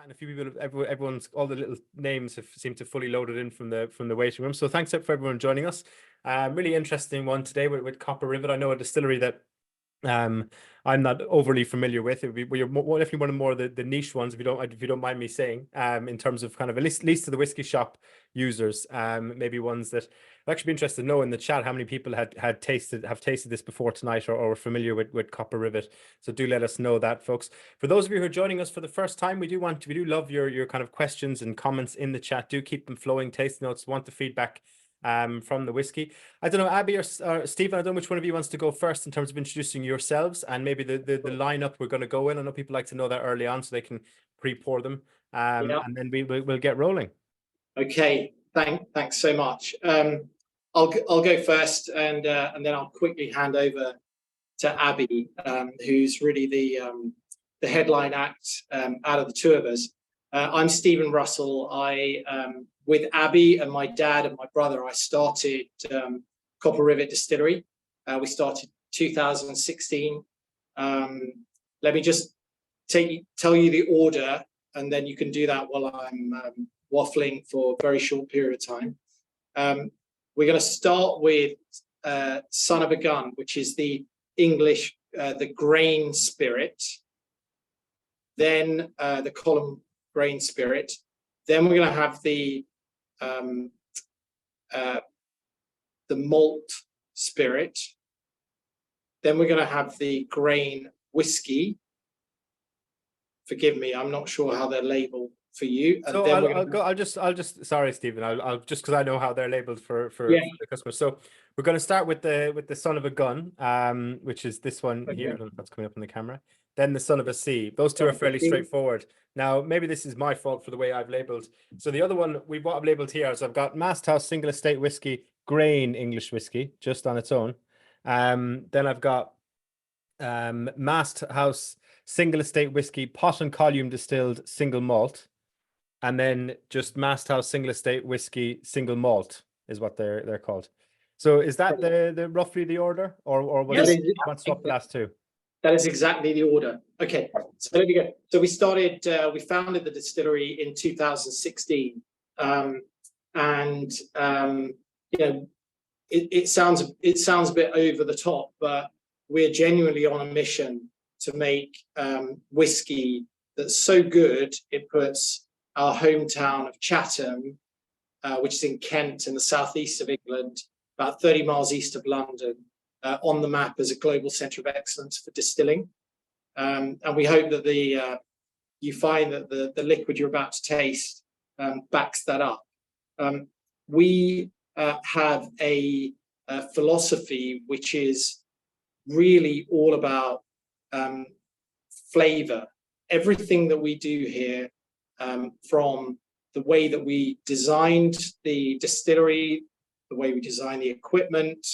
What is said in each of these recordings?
And a few people, everyone's all the little names have seemed to fully loaded in from the waiting room. So thanks for everyone joining us. Really interesting one today with Copper Rivet. I know a distillery that I'm not overly familiar with. It would be definitely one of more the niche ones, if you don't mind me saying, in terms of kind of at least to the whiskey shop users, maybe ones that I'd actually be interested to know in the chat how many people have tasted this before tonight or are familiar with Copper Rivet. So do let us know that, folks. For those of you who are joining us for the first time, we do love your kind of questions and comments in the chat. Do keep them flowing. Taste notes, want the feedback from the whiskey. I don't know, Abby or Stephen, I don't know which one of you wants to go first in terms of introducing yourselves and maybe the lineup we're going to go in. I know people like to know that early on so they can pre-pour them, and then we'll get rolling. Okay, thanks so much. I'll go first, and then I'll quickly hand over to Abby, who's really the headline act out of the two of us. I'm Stephen Russell. I with Abby and my dad and my brother, I started Copper Rivet Distillery. We started 2016. Let me just tell you the order, and then you can do that while I'm waffling for a very short period of time. We're going to start with Son of a Gun, which is the English, the grain spirit, then the column grain spirit. Then we're going to have the malt spirit. Then we're going to have the grain whiskey. Forgive me, I'm not sure how they're labeled for you. And so then I'll just sorry, Stephen, I'll just because I know how they're labeled for the customers. So we're going to start with the Son of a Gun, which is this one here. I don't know if that's coming up on the camera. Then the Son of a Sea. Those two are fairly straightforward. Now, maybe this is my fault for the way I've labeled. So the other one what I've labeled here is I've got Masthouse Single Estate Whiskey, Grain English Whiskey, just on its own. Then I've got Masthouse Single Estate Whiskey, Pot and Column Distilled Single Malt. And then just Masthouse Single Estate Whiskey Single Malt is what they're called. So is that the roughly the order, or was it swap the last two? That is exactly the order. Okay, so there we go. So we founded the distillery in 2016, and you know, it sounds a bit over the top, but we're genuinely on a mission to make whiskey that's so good it puts our hometown of Chatham, which is in Kent in the southeast of England, about 30 miles east of London, on the map as a global centre of excellence for distilling. And we hope that you find that the liquid you're about to taste backs that up. We have a philosophy which is really all about flavour. Everything that we do here, from the way that we designed the distillery, the way we designed the equipment,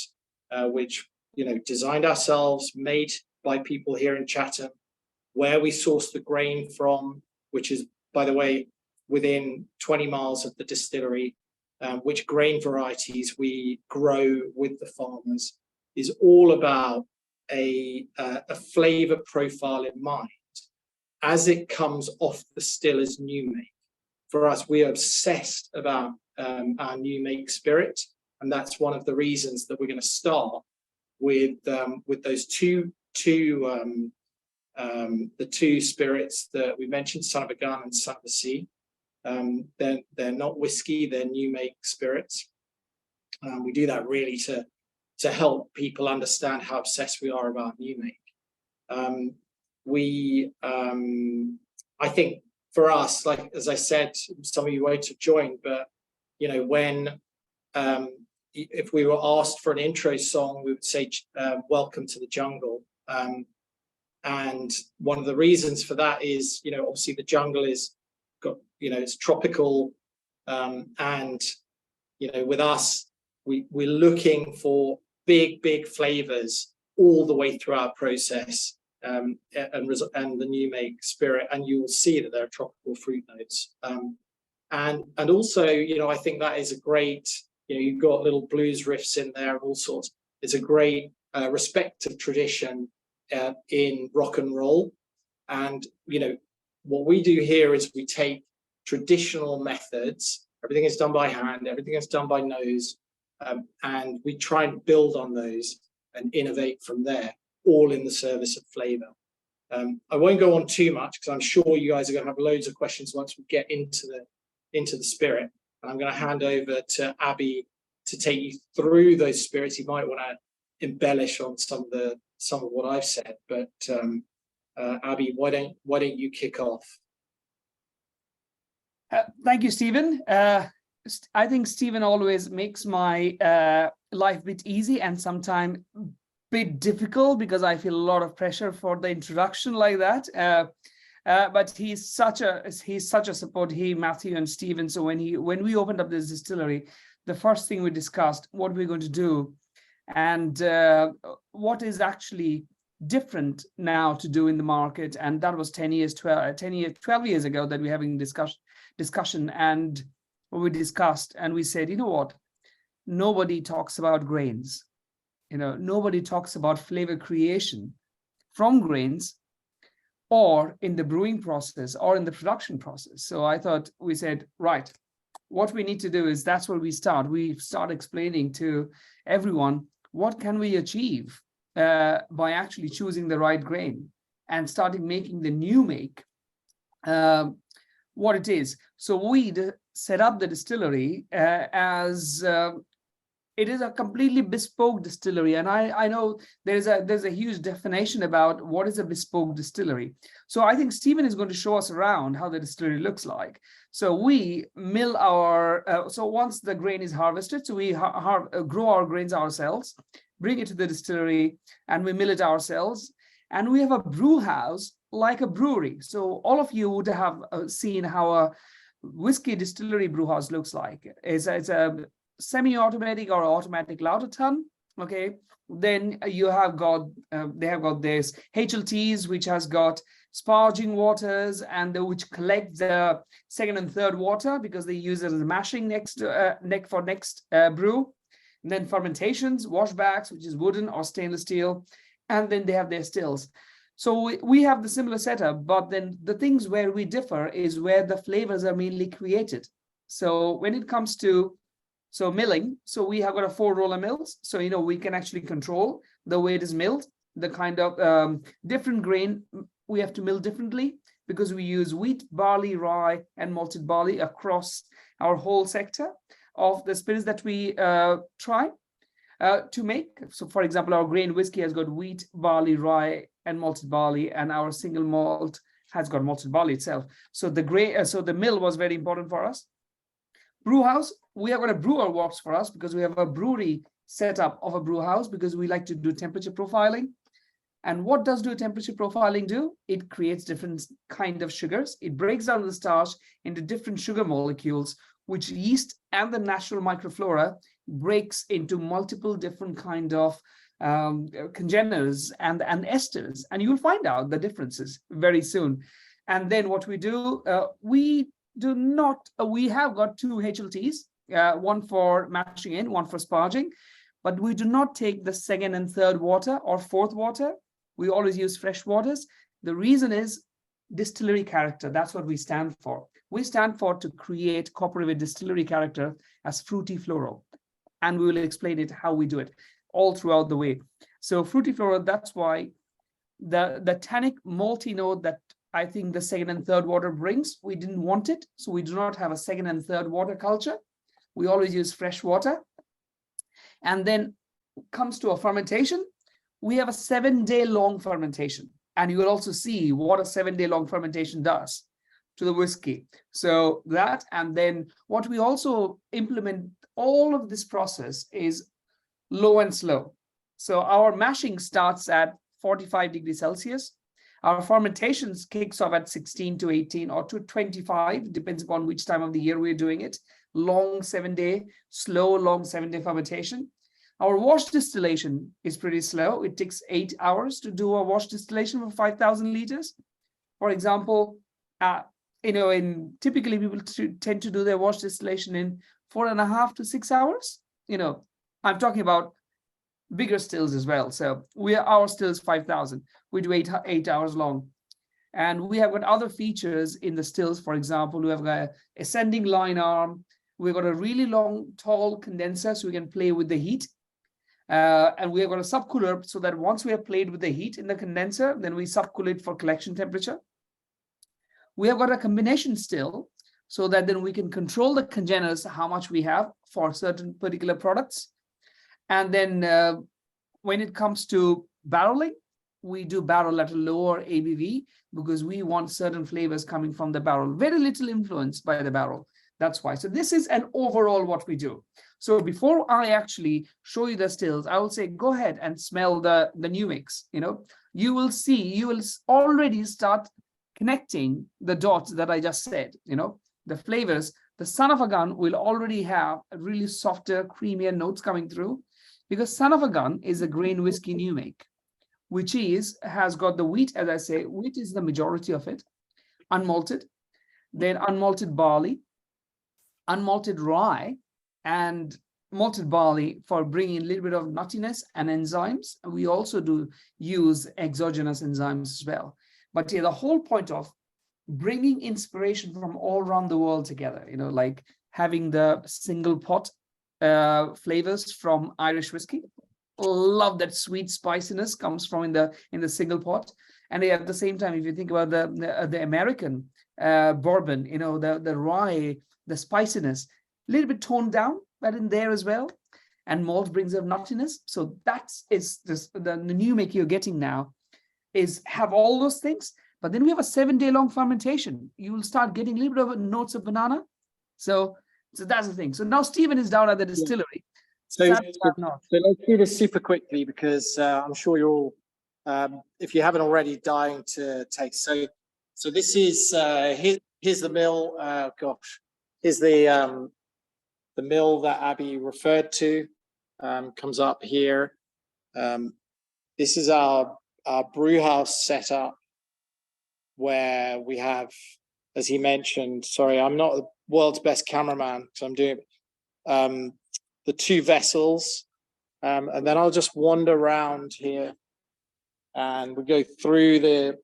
which designed ourselves, made by people here in Chatham, where we source the grain from, which is, by the way, within 20 miles of the distillery, which grain varieties we grow with the farmers, is all about a flavour profile in mind as it comes off the still as new make. For us, we are obsessed about our new make spirit, and that's one of the reasons that we're going to start with those the two spirits that we mentioned, Son of a Gun and Son of the Sea. They're not whiskey, they're new make spirits. We do that really to help people understand how obsessed we are about new make. I think for us, like as I said, some of you won't have joined, but when if we were asked for an intro song, we would say "Welcome to the Jungle," and one of the reasons for that is obviously the jungle is got it's tropical, and with us we're looking for big flavors all the way through our process. And the new make spirit, and you will see that there are tropical fruit notes, and also I think that is a great you've got little blues riffs in there and all sorts. It's a great respected tradition in rock and roll, and what we do here is we take traditional methods, everything is done by hand, everything is done by nose, and we try and build on those and innovate from there, all in the service of flavor. I won't go on too much because I'm sure you guys are going to have loads of questions once we get into the spirit. And I'm going to hand over to Abby to take you through those spirits. You might want to embellish on some of what I've said, but Abby, why don't you kick off? Thank you, Stephen. I think Stephen always makes my life a bit easy and sometimes a bit difficult because I feel a lot of pressure for the introduction like that. But he's such a support. He, Matthew, and Stephen. So when we opened up this distillery, the first thing we discussed what we're going to do, and what is actually different now to do in the market. And that was 12 years ago that we're having discussion, and we discussed and we said, you know what, nobody talks about grains, nobody talks about flavor creation from grains or in the brewing process or in the production process. So we said, right, what we need to do is that's where we start explaining to everyone what can we achieve by actually choosing the right grain and starting making the new make what it is. So we set up the distillery as it is a completely bespoke distillery, and I know there's a huge definition about what is a bespoke distillery. So I think Stephen is going to show us around how the distillery looks like. So we mill so once the grain is harvested, so we grow our grains ourselves, bring it to the distillery, and we mill it ourselves. And we have a brew house like a brewery. So all of you would have seen how a whiskey distillery brew house looks like. It's a semi-automatic or automatic lauter tun. Okay, then they have got this HLTs, which has got sparging waters, and which collect the second and third water because they use it as mashing next brew. And then fermentations, washbacks, which is wooden or stainless steel, and then they have their stills. So we have the similar setup, but then the things where we differ is where the flavors are mainly created. So when it comes to milling, so we have got a 4-roller mills, so we can actually control the way it is milled, the kind of different grain we have to mill differently because we use wheat, barley, rye, and malted barley across our whole sector of the spirits that we try to make. So for example, our grain whiskey has got wheat, barley, rye, and malted barley, and our single malt has got malted barley itself. So the mill was very important for us. Brew house, we are going to brew our wops for us because we have a brewery setup of a brew house because we like to do temperature profiling. And what does temperature profiling do? It creates different kind of sugars. It breaks down the starch into different sugar molecules, which yeast and the natural microflora breaks into multiple different kind of congeners and esters, and you'll find out the differences very soon. And then what we do, we have got 2 HLTs, one for mashing in, one for sparging, but we do not take the second and third water or fourth water. We always use fresh waters. The reason is distillery character. That's what we stand for. We stand for to create Copper Rivet Distillery character as fruity floral, and we will explain it how we do it all throughout the way. So fruity floral, that's why the tannic malty note that I think the second and third water brings, we didn't want it, so we do not have a second and third water culture. We always use fresh water. And then comes to a fermentation, we have a 7-day long fermentation, and you will also see what a 7-day long fermentation does to the whiskey. So that, and then what we also implement all of this process is low and slow. So our mashing starts at 45 degrees Celsius. Our fermentations kicks off at 16 to 18 or to 25, depends upon which time of the year we're doing it. Long 7-day, slow, long 7-day fermentation. Our wash distillation is pretty slow. It takes 8 hours to do a wash distillation for 5,000 liters. For example, typically people tend to do their wash distillation in 4.5 to 6 hours. I'm talking about bigger stills as well. So our still is 5,000. We do 8 hours long. And we have got other features in the stills. For example, we have got an ascending line arm. We've got a really long, tall condenser, so we can play with the heat. And we have got a subcooler, so that once we have played with the heat in the condenser, then we subcool it for collection temperature. We have got a combination still, so that then we can control the congeners, how much we have for certain particular products. And then when it comes to barreling, we do barrel at a lower ABV because we want certain flavors coming from the barrel. Very little influence by the barrel. That's why. So this is an overall what we do. So before I actually show you the stills, I will say, go ahead and smell the new mix. You will see, you will already start connecting the dots that I just said. The flavors. The son of a gun will already have a really softer, creamier notes coming through, because son of a gun is a grain whiskey new make, which has got the wheat, as I say, wheat is the majority of it, unmalted, then unmalted barley, unmalted rye, and malted barley for bringing a little bit of nuttiness and enzymes. We also do use exogenous enzymes as well. But the whole point of bringing inspiration from all around the world together, like having the single pot flavors from Irish whiskey. Love that sweet spiciness comes from in the single pot. And at the same time, if you think about the American bourbon, the rye, the spiciness, a little bit toned down, but in there as well. And malt brings up nuttiness. So the new make you're getting now is have all those things. But then we have a 7-day long fermentation. You will start getting a little bit of notes of banana. So that's the thing. So now Stephen is down at the distillery. So let's do this super quickly, because I'm sure you're all, if you haven't already, dying to taste. So this is here's the mill. Here's the mill that Abby referred to. Comes up here. This is our brew house setup, where we have, as he mentioned. Sorry, I'm not the world's best cameraman, so I'm doing the 2 vessels, and then I'll just wander around here, and we go through the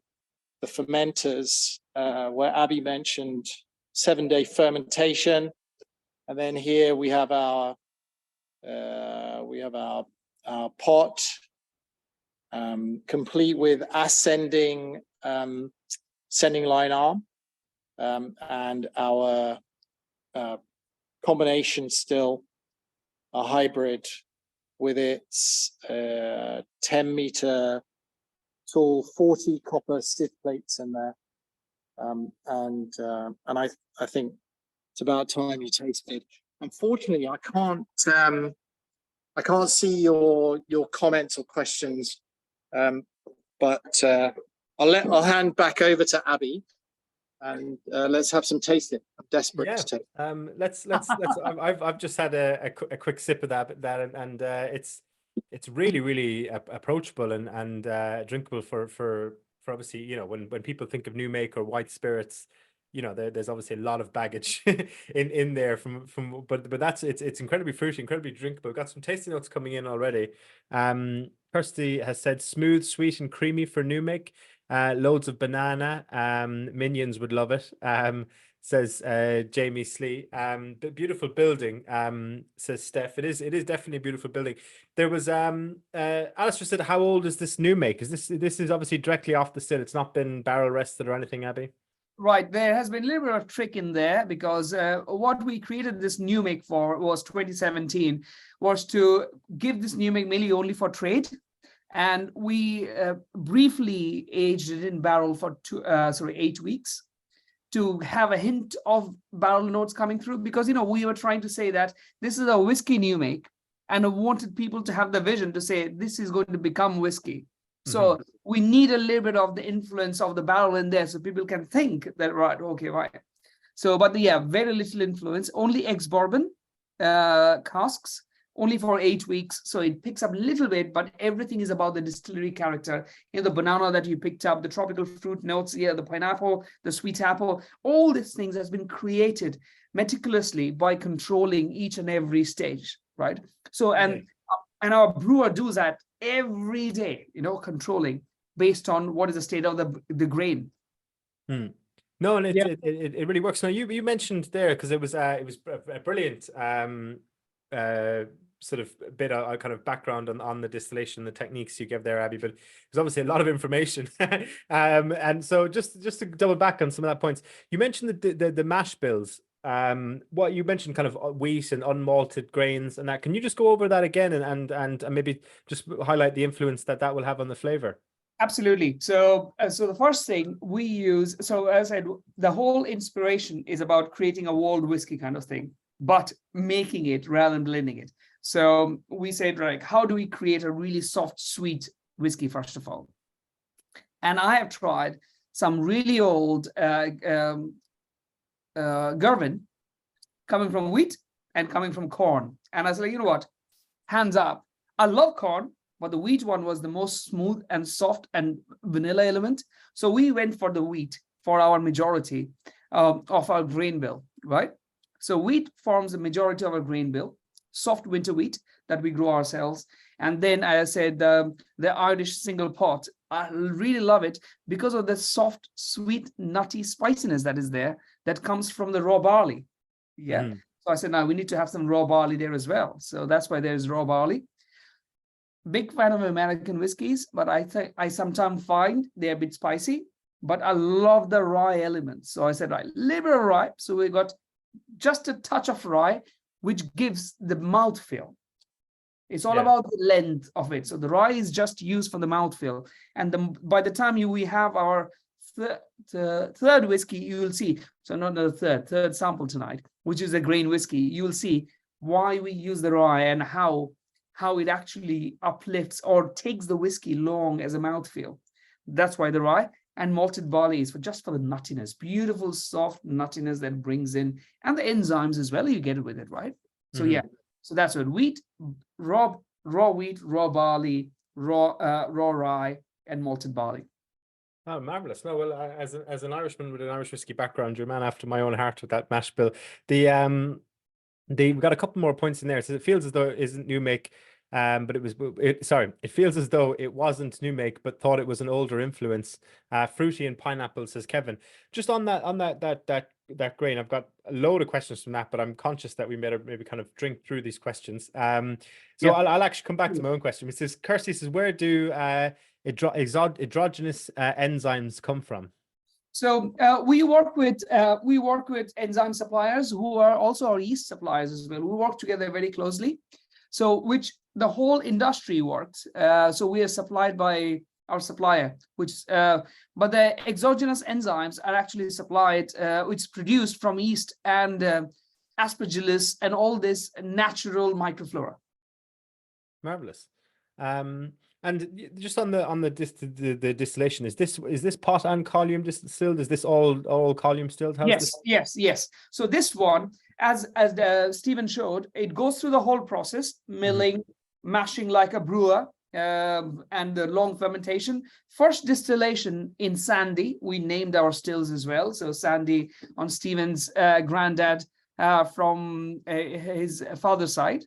fermenters, where Abby mentioned 7-day fermentation, and then here we have our pot, complete with ascending sending line arm, and our combination still, a hybrid with its 10-meter tall 40 copper stiff plates in there, and I think it's about time you tasted. Unfortunately, I can't see your comments or questions, but I'll hand back over to Abby, and let's have some tasting. I'm desperate to taste. Let's. I've just had a quick sip of that, and it's really approachable and drinkable for obviously, when people think of new make or white spirits, there's obviously a lot of baggage in there but it's incredibly fruity, incredibly drinkable. We've got some tasty notes coming in already. Kirsty has said smooth, sweet, and creamy for new make. Loads of banana. Minions would love it. Says Jamie Slee. Beautiful building. Says Steph. It is definitely a beautiful building. There was Alistair said, how old is this new make? Is this is obviously directly off the still. It's not been barrel rested or anything, Abby? Right, there has been a little bit of trick in there, because what we created this new make for was 2017, was to give this new make mainly only for trade. And we briefly aged it in barrel for 8 weeks to have a hint of barrel notes coming through, because we were trying to say that this is a whiskey new make, and I wanted people to have the vision to say this is going to become whiskey. So we need a little bit of the influence of the barrel in there, so people can think that, right, okay, right. So, but yeah, very little influence, only ex-bourbon casks, only for 8 weeks. So it picks up a little bit, but everything is about the distillery character. The banana that you picked up, the tropical fruit notes, the pineapple, the sweet apple, all these things has been created meticulously by controlling each and every stage, right? So, and our brewer does that every day, controlling based on what is the state of the grain. Hmm. No, and Yeah. it really works. Now you mentioned there, because it was a brilliant sort of bit of kind of background on the distillation, the techniques you gave there, Abby, but there's obviously a lot of information. And so just to double back on some of that points, you mentioned the mash bills. What you mentioned, kind of wheat and unmalted grains and that. Can you just go over that again and maybe just highlight the influence that will have on the flavor? Absolutely. So, so the first thing we use, so as I said, the whole inspiration is about creating a walled whiskey kind of thing, but making it rather than blending it. So we said, like, how do we create a really soft, sweet whiskey, first of all? And I have tried some really old Gervin coming from wheat and coming from corn. And I was like, you know what? Hands up. I love corn, but the wheat one was the most smooth and soft and vanilla element. So we went for the wheat for our majority of our grain bill, right? So wheat forms the majority of our grain bill, soft winter wheat that we grow ourselves. And then, as I said, the Irish single pot, I really love it because of the soft, sweet, nutty spiciness that is there that comes from the raw barley. Yeah. Mm. So I said, now we need to have some raw barley there as well. So that's why there's raw barley. Big fan of American whiskeys, but I sometimes find they're a bit spicy, but I love the rye element. So I said, right, liberal rye. So we got just a touch of rye, which gives the mouthfeel. It's all about the length of it. So the rye is just used for the mouthfeel. And by the time we have our third whiskey, you will see, so not the third sample tonight, which is a grain whiskey, you will see why we use the rye and how it actually uplifts or takes the whiskey long as a mouthfeel. That's why the rye. And malted barley is for the nuttiness, beautiful, soft nuttiness that brings in, and the enzymes as well, you get it with it, right? So yeah, so that's what wheat, raw wheat, raw barley, raw rye, and malted barley. Oh, marvelous! No, well, as an Irishman with an Irish whiskey background, you're a man after my own heart with that mash bill. We've got a couple more points in there. So it feels as though it isn't new make, but it feels as though it wasn't new make, but thought it was an older influence. Fruity and pineapple, says Kevin. Just on that grain, I've got a load of questions from that, but I'm conscious that we maybe kind of drink through these questions. So I'll actually come back to my own question. It says, Kirsty says, where do exogenous enzymes come from? So we work with enzyme suppliers who are also our yeast suppliers as well. We work together very closely. So which the whole industry works. So we are supplied by our supplier, but the exogenous enzymes are actually supplied, which is produced from yeast and aspergillus and all this natural microflora. Marvelous. And just on the distillation, is this pot and column distilled? Is this all column distilled? Yes. So this one, as Stephen showed, it goes through the whole process, milling, mashing like a brewer, and the long fermentation. First distillation in Sandy. We named our stills as well. So Sandy on Stephen's granddad from his father's side.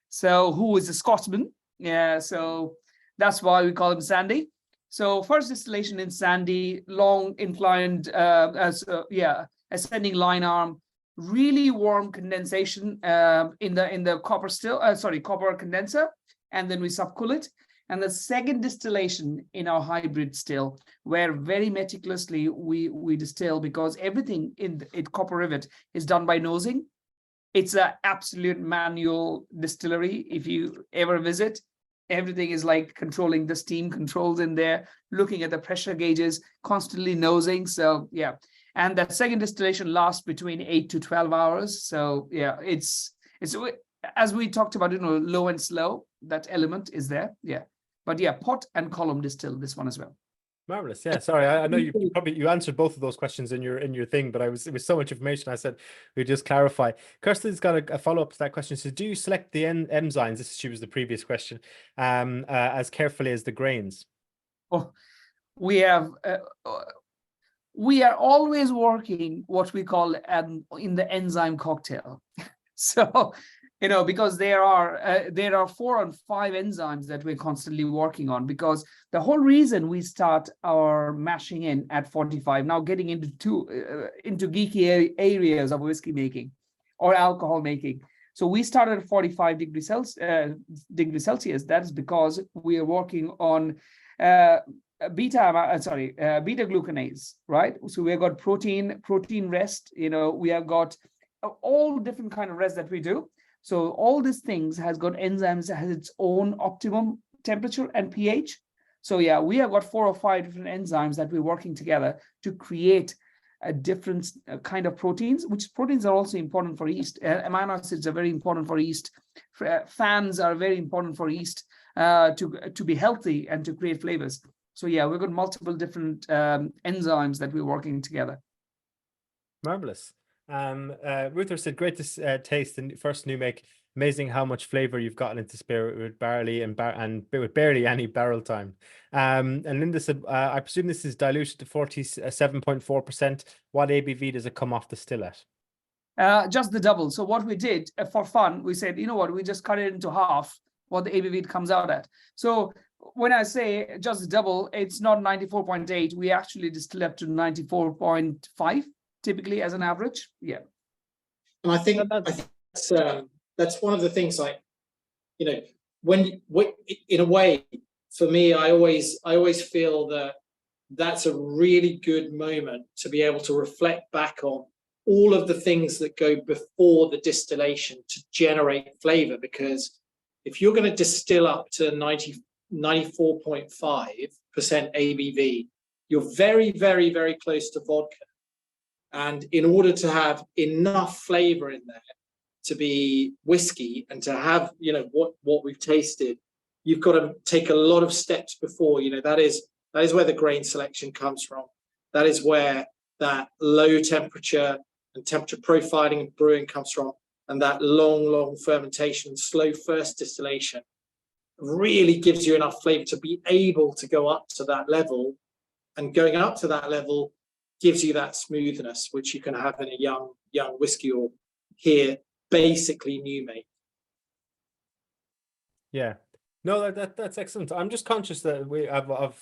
So who is a Scotsman. Yeah, so that's why we call him Sandy. So first distillation in Sandy, long inclined, ascending line arm, really warm condensation in the copper condenser, and then we subcool it. And the second distillation in our hybrid still, where very meticulously we distill, because everything in Copper Rivet is done by nosing. It's an absolute manual distillery. If you ever visit, everything is like controlling the steam controls in there, looking at the pressure gauges, constantly nosing. So yeah, and that second distillation lasts between 8 to 12 hours. So yeah, it's as we talked about, low and slow. That element is there. Yeah, but yeah, pot and column distill this one as well. Marvelous. Yeah. Sorry, I know you answered both of those questions in your thing, but it was so much information. I said we'd just clarify. Kirsten's got a follow up to that question. So, do you select the enzymes? She was the previous question. As carefully as the grains. Oh, we are always working what we call in the enzyme cocktail. So because there are 4 and 5 enzymes that we're constantly working on, because the whole reason we start our mashing in at 45, now getting into geeky areas of whiskey making or alcohol making. So we started at 45 degrees Celsius. That is because we are working on beta glucanase, right? So we have got protein rest, we have got all different kind of rest that we do. So all these things has got enzymes that has its own optimum temperature and pH. So yeah, we have got 4 or 5 different enzymes that we're working together to create a different kind of proteins, which proteins are also important for yeast. Amino acids are very important for yeast. Fans are very important for yeast to be healthy and to create flavors. So yeah, we've got multiple different enzymes that we're working together. Marvelous. Ruther said, great to taste the first new make. Amazing how much flavor you've gotten into spirit with barley and with barely any barrel time. And Linda said, I presume this is diluted to 47.4%. What ABV does it come off the still at? Just the double. So what we did for fun, we said, you know what, we just cut it into half what the ABV comes out at. So when I say just the double, it's not 94.8. We actually distill up to 94.5 typically as an average. Yeah. And I think that's one of the things, like, when in a way, for me, I always feel that that's a really good moment to be able to reflect back on all of the things that go before the distillation to generate flavor. Because if you're going to distill up to 94.5% ABV, you're very, very, very close to vodka. And in order to have enough flavor in there to be whiskey and to have, what we've tasted, you've got to take a lot of steps before. That is where the grain selection comes from. That is where that low temperature and temperature profiling and brewing comes from, and that long fermentation, slow first distillation really gives you enough flavor to be able to go up to that level. And going up to that level gives you that smoothness, which you can have in a young whiskey, or here basically new make. Yeah. No, that's excellent. I'm just conscious that we have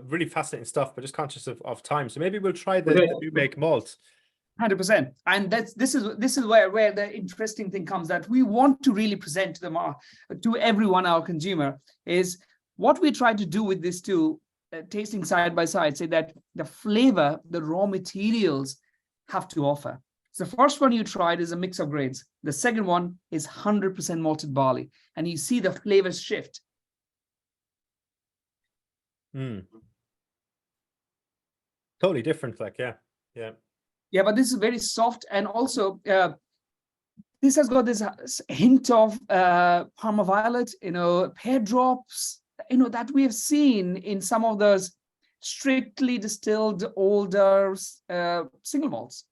really fascinating stuff, but just conscious of time. So maybe we'll try the new make malt. 100%. And this is where the interesting thing comes, that we want to really present to everyone, our consumer, is what we try to do with this too, tasting side by side, say that the flavor, the raw materials have to offer. So the first one you tried is a mix of grains. The second one is 100% malted barley, and you see the flavors shift. Totally different, yeah, but this is very soft, and also this has got this hint of Parma violet, pear drops, that we have seen in some of those strictly distilled older single malts,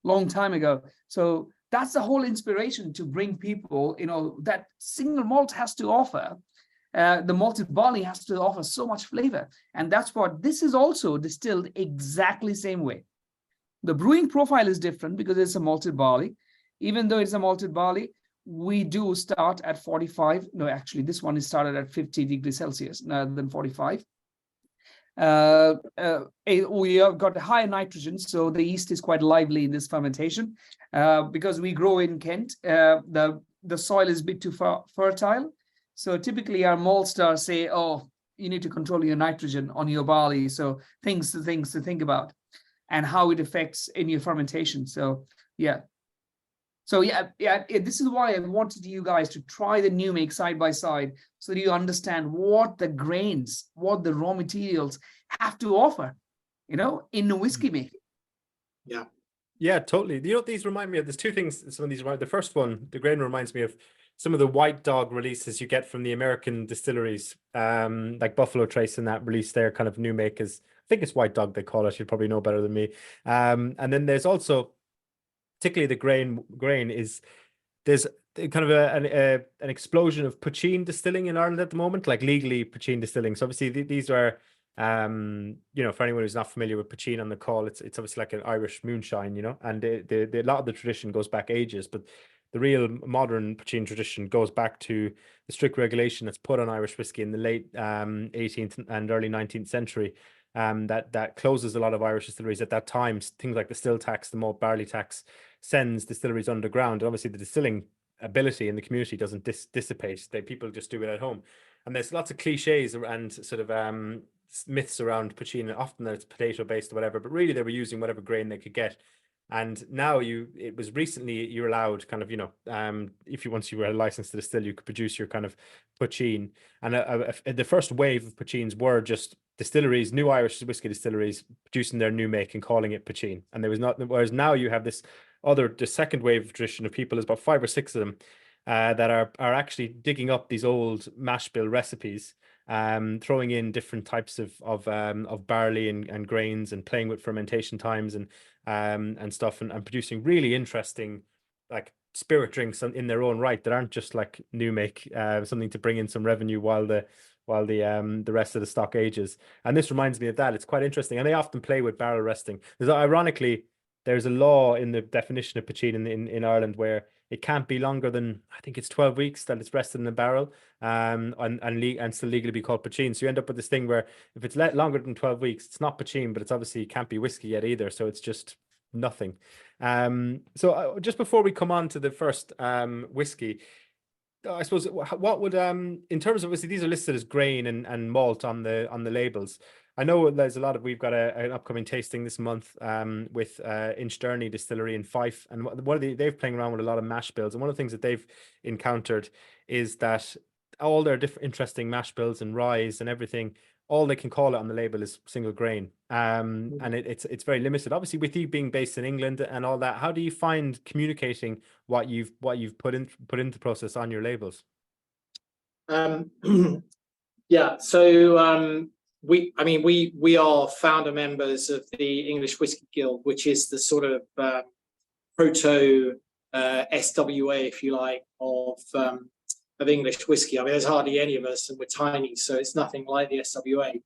long time ago. So that's the whole inspiration to bring people, that single malt has to offer. The malted barley has to offer so much flavor, and that's what this is also distilled exactly same way. The brewing profile is different because it's a malted barley. Even though it's a malted barley, we do start at 45. No, actually, this one is started at 50 degrees Celsius rather than 45. We have got high nitrogen, so the yeast is quite lively in this fermentation. Because we grow in Kent, the soil is a bit too fertile. So typically our maltsters say, oh, you need to control your nitrogen on your barley. So things to think about, and how it affects in your fermentation. So yeah. This is why I wanted you guys to try the new make side by side, so that you understand what the grains, what the raw materials have to offer, in the whiskey making. Yeah, totally. These remind me of, there's two things. Some of these the first one, the grain, reminds me of some of the White Dog releases you get from the American distilleries, like Buffalo Trace and that release their kind of new make is, I think it's White Dog they call it. You'd probably know better than me. And then there's also, particularly the grain is, there's kind of an explosion of poachine distilling in Ireland at the moment, like legally poachine distilling. So obviously these are, for anyone who's not familiar with poachine on the call, it's obviously like an Irish moonshine, and a lot of the tradition goes back ages, but the real modern poitín tradition goes back to the strict regulation that's put on Irish whiskey in the late 18th and early 19th century. That closes a lot of Irish distilleries at that time. Things like the still tax, the malt barley tax, sends distilleries underground. And obviously, the distilling ability in the community doesn't dissipate. People just do it at home. And there's lots of cliches and sort of myths around poitín. Often it's potato based or whatever, but really they were using whatever grain they could get. And now it was recently you're allowed kind of, you know, if you once you were licensed to distill, you could produce your kind of poitín. And the first wave of poitíns were just distilleries, new Irish whiskey distilleries producing their new make and calling it poitín. And there was not, whereas now you have the second wave of tradition of people, is about 5 or 6 of them that are actually digging up these old mash bill recipes, throwing in different types of barley and grains, and playing with fermentation times and stuff, and producing really interesting like spirit drinks in their own right that aren't just like new make, something to bring in some revenue while the rest of the stock ages. And this reminds me of that. It's quite interesting, and they often play with barrel resting. Ironically, there's a law in the definition of poitín in Ireland where it can't be longer than, I think it's 12 weeks that it's rested in a barrel, and still legally be called poitín. So you end up with this thing where if it's longer than 12 weeks, it's not poitín, but it's obviously can't be whiskey yet either. So it's just nothing. So just before we come on to the first whiskey, I suppose what would in terms of, obviously these are listed as grain and malt on the labels. I know there's a lot of, we've got an upcoming tasting this month with Inchderny Distillery in Fife, and they've playing around with a lot of mash bills, and one of the things that they've encountered is that all their different interesting mash bills and rye and everything, all they can call it on the label is single grain, and it's very limited. Obviously, with you being based in England and all that, how do you find communicating what you've put into the process on your labels? Yeah, so we are founder members of the English Whisky Guild, which is the sort of proto SWA, if you like, of English whiskey. I mean, there's hardly any of us, and we're tiny, so it's nothing like the SWA.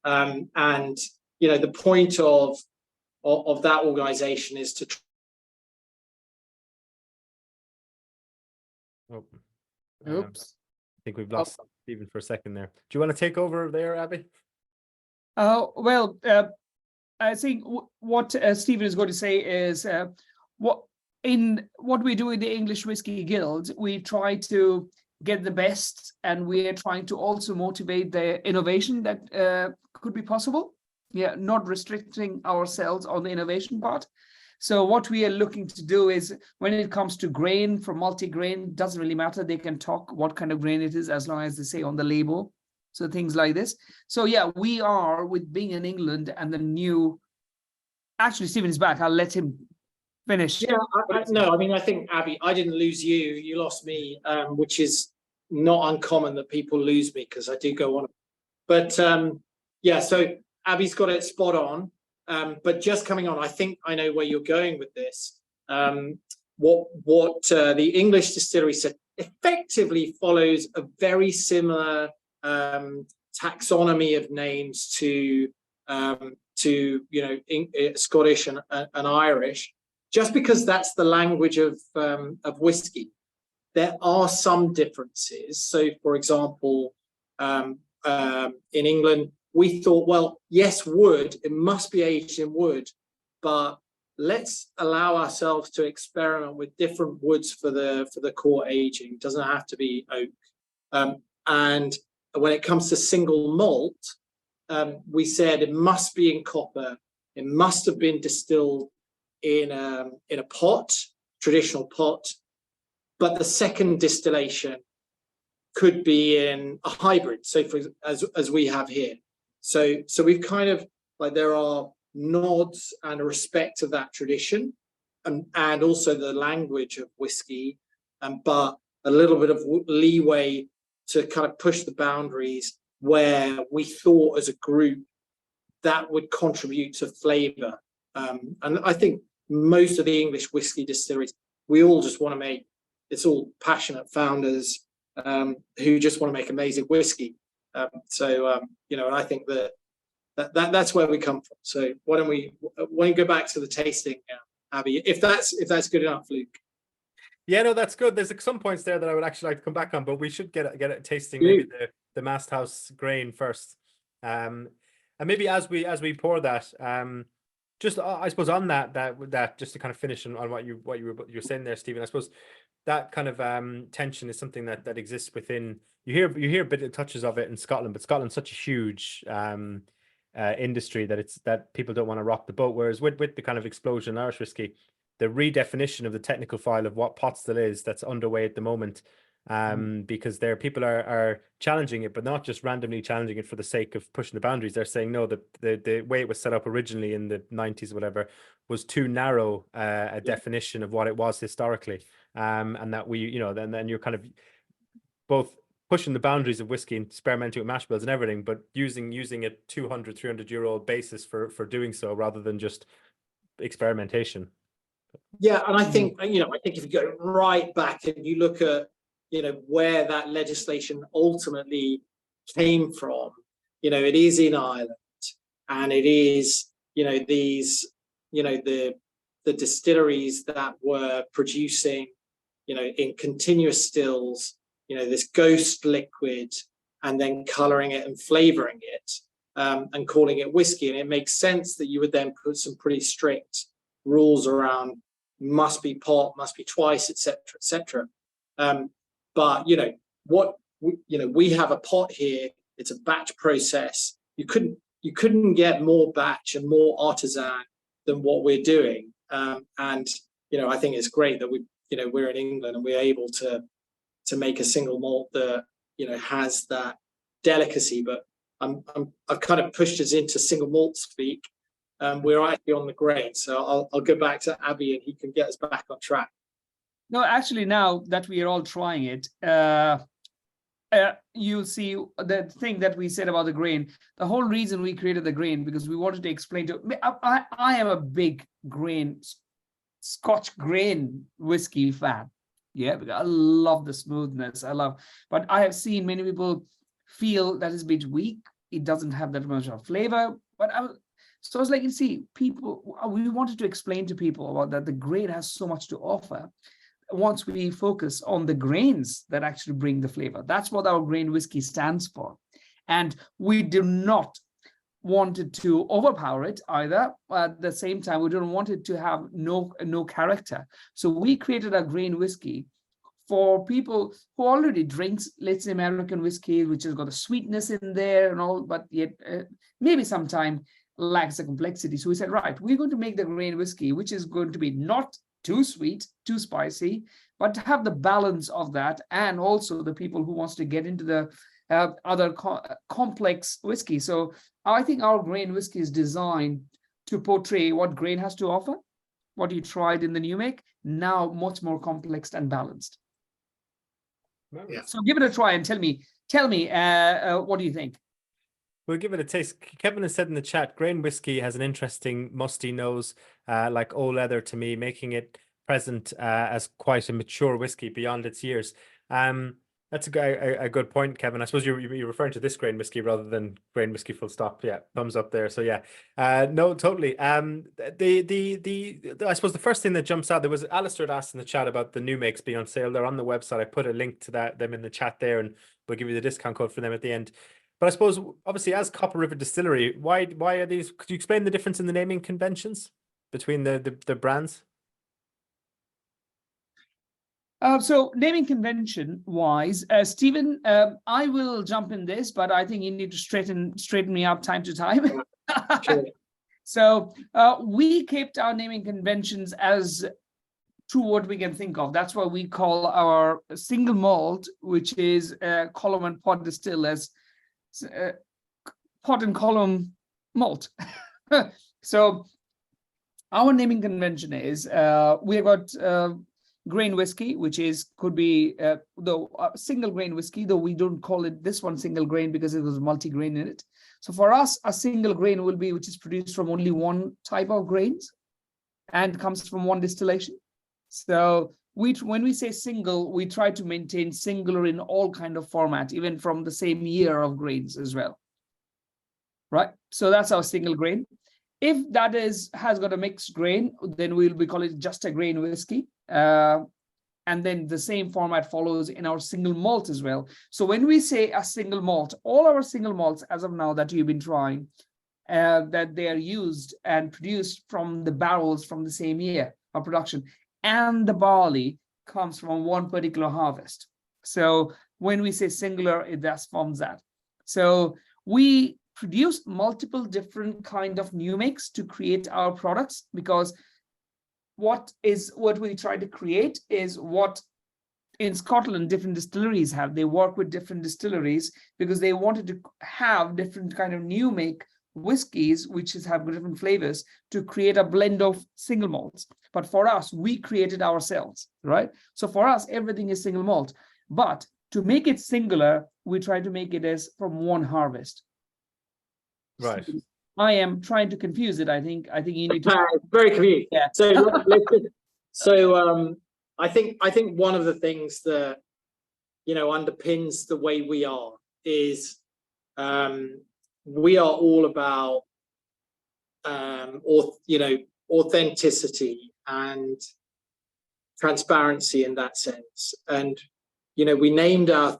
And you know, the point of that organisation is to. Oops. I think we've lost Stephen for a second there. Do you want to take over there, Abby? Well, I think what Stephen is going to say is what we do in the English Whisky Guild, we try to get the best, and we are trying to also motivate the innovation that could be possible. Yeah, not restricting ourselves on the innovation part. So what we are looking to do is, when it comes to grain, from multi-grain, doesn't really matter. They can talk what kind of grain it is as long as they say on the label. So things like this. So yeah, we are, with being in England and the new, actually Stephen is back. I'll let him finish. Yeah, no, I mean, I think, Abby, I didn't lose you, you lost me, which is not uncommon that people lose me because I do go on. But yeah, so Abby's got it spot on. But just coming on, I think I know where you're going with this. What the English distillery said effectively follows a very similar taxonomy of names to you know, Scottish and Irish, just because that's the language of whiskey. There are some differences. So, for example, in England, we thought, well, yes, wood, it must be aged in wood, but let's allow ourselves to experiment with different woods for the core aging. It doesn't have to be oak. And when it comes to single malt, we said it must be in copper. It must have been distilled in a pot, traditional pot, but the second distillation could be in a hybrid. So as we have here. So we've kind of, like, there are nods and a respect of that tradition, and also the language of whiskey, but a little bit of leeway to kind of push the boundaries where we thought as a group that would contribute to flavour. And I think most of the English whiskey distilleries, we all just want to make, it's all passionate founders who just want to make amazing whiskey. You know, and I think that's where we come from. So why don't you go back to the tasting, Abby, if that's good enough, Luke? Yeah, no, that's good. There's some points there that I would actually like to come back on, but we should get it tasting maybe the mast house grain first. And maybe as we pour that, just I suppose on that just to kind of finish on what you were saying there, Stephen. I suppose that kind of tension is something that exists within. You hear a bit of touches of it in Scotland, but Scotland's such a huge industry that people don't want to rock the boat. Whereas with the kind of explosion in Irish whiskey, the redefinition of the technical file of what pot still is, that's underway at the moment, because people are challenging it, but not just randomly challenging it for the sake of pushing the boundaries. They're saying no, the way it was set up originally in the 90s or whatever was too narrow a definition of what it was historically, and that then you're kind of both pushing the boundaries of whiskey and experimenting with mash bills and everything, but using a 200-300-year-old basis for doing so rather than just experimentation. Yeah, and I think if you go right back and you look at where that legislation ultimately came from, it is in Ireland, and it is these the distilleries that were producing in continuous stills this ghost liquid and then coloring it and flavoring it and calling it whiskey. And it makes sense that you would then put some pretty strict rules around must be pot, must be twice, etc. But we have a pot here. It's a batch process. You couldn't get more batch and more artisan than what we're doing. And I think it's great that we're in England and we're able to make a single malt that has that delicacy. But I've kind of pushed us into single malt speak. We're actually on the grain, so I'll go back to Abby and he can get us back on track. No, actually, now that we are all trying it, you'll see the thing that we said about the grain. The whole reason we created the grain because we wanted to explain to. I am a big Scotch grain whiskey fan. Yeah, because I love the smoothness. But I have seen many people feel that it's a bit weak. It doesn't have that much of flavor. But so I was like, you see, we wanted to explain to people about that the grain has so much to offer. Once we focus on the grains that actually bring the flavor, that's what our grain whiskey stands for. And we do not want it to overpower it either. At the same time, we don't want it to have no character. So we created a grain whiskey for people who already drinks, let's say, American whiskey, which has got a sweetness in there and all, but yet maybe sometime lacks the complexity. So we said, right, we're going to make the grain whiskey, which is going to be not too sweet, too spicy, but to have the balance of that, and also the people who wants to get into the other complex whiskey. So I think our grain whiskey is designed to portray what grain has to offer, what you tried in the new make, now much more complex and balanced. Yeah. So give it a try and tell me, what do you think? We'll give it a taste. Kevin has said in the chat, grain whiskey has an interesting musty nose, like old leather to me, making it present as quite a mature whiskey beyond its years. That's a good point, Kevin. I suppose you're referring to this grain whiskey rather than grain whiskey full stop. Yeah, thumbs up there. So yeah, no, totally. I suppose the first thing that jumps out, there was Alistair asked in the chat about the new makes being on sale. They're on the website. I put a link to them in the chat there, and we'll give you the discount code for them at the end. But I suppose, obviously, as Copper Rivet Distillery, why are these? Could you explain the difference in the naming conventions between the brands? So naming convention wise, Stephen, I will jump in this, but I think you need to straighten me up time to time. Sure. So we kept our naming conventions as to what we can think of. That's why we call our single malt, which is column and pot distill, as pot and column malt. So our naming convention is we've got grain whiskey, which could be single grain whiskey, though we don't call it this one single grain because it was multi-grain in it. So for us, a single grain will be which is produced from only one type of grains and comes from one distillation. So when we say single, we try to maintain singular in all kind of format, even from the same year of grains as well. Right? So that's our single grain. If that has got a mixed grain, then we call it just a grain whiskey. And And then the same format follows in our single malt as well. So when we say a single malt, all our single malts as of now that you've been trying, that they are used and produced from the barrels from the same year of production, and the barley comes from one particular harvest. So when we say singular, it thus forms that. So we produce multiple different kind of new makes to create our products, because what we try to create is what in Scotland different distilleries have. They work with different distilleries because they wanted to have different kind of new make whiskies, which have different flavors, to create a blend of single malts. But for us, we created ourselves, right? So for us, everything is single malt. But to make it singular, we try to make it as from one harvest. Right. So I am trying to confuse it. I think you need to. Very confused. Yeah. So I think one of the things that underpins the way we are is we are all about authenticity and transparency in that sense. And we named our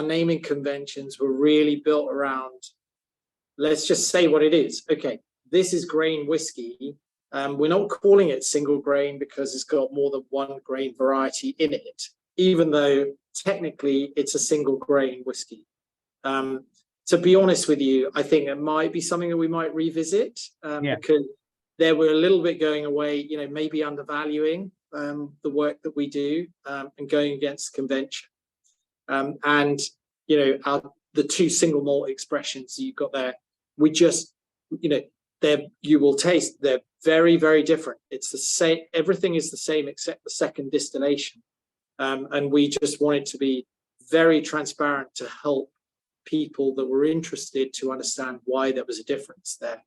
naming conventions were really built around, let's just say what it is. Okay, this is grain whiskey. We're not calling it single grain because it's got more than one grain variety in it, even though technically it's a single grain whiskey. To be honest with you, I think it might be something that we might revisit because there we're a little bit going away, maybe undervaluing the work that we do and going against convention. And the two single malt expressions that you've got there, we just, you will taste they're very, very different. It's the same, everything is the same except the second distillation. And we just wanted to be very transparent to help people that were interested to understand why there was a difference there.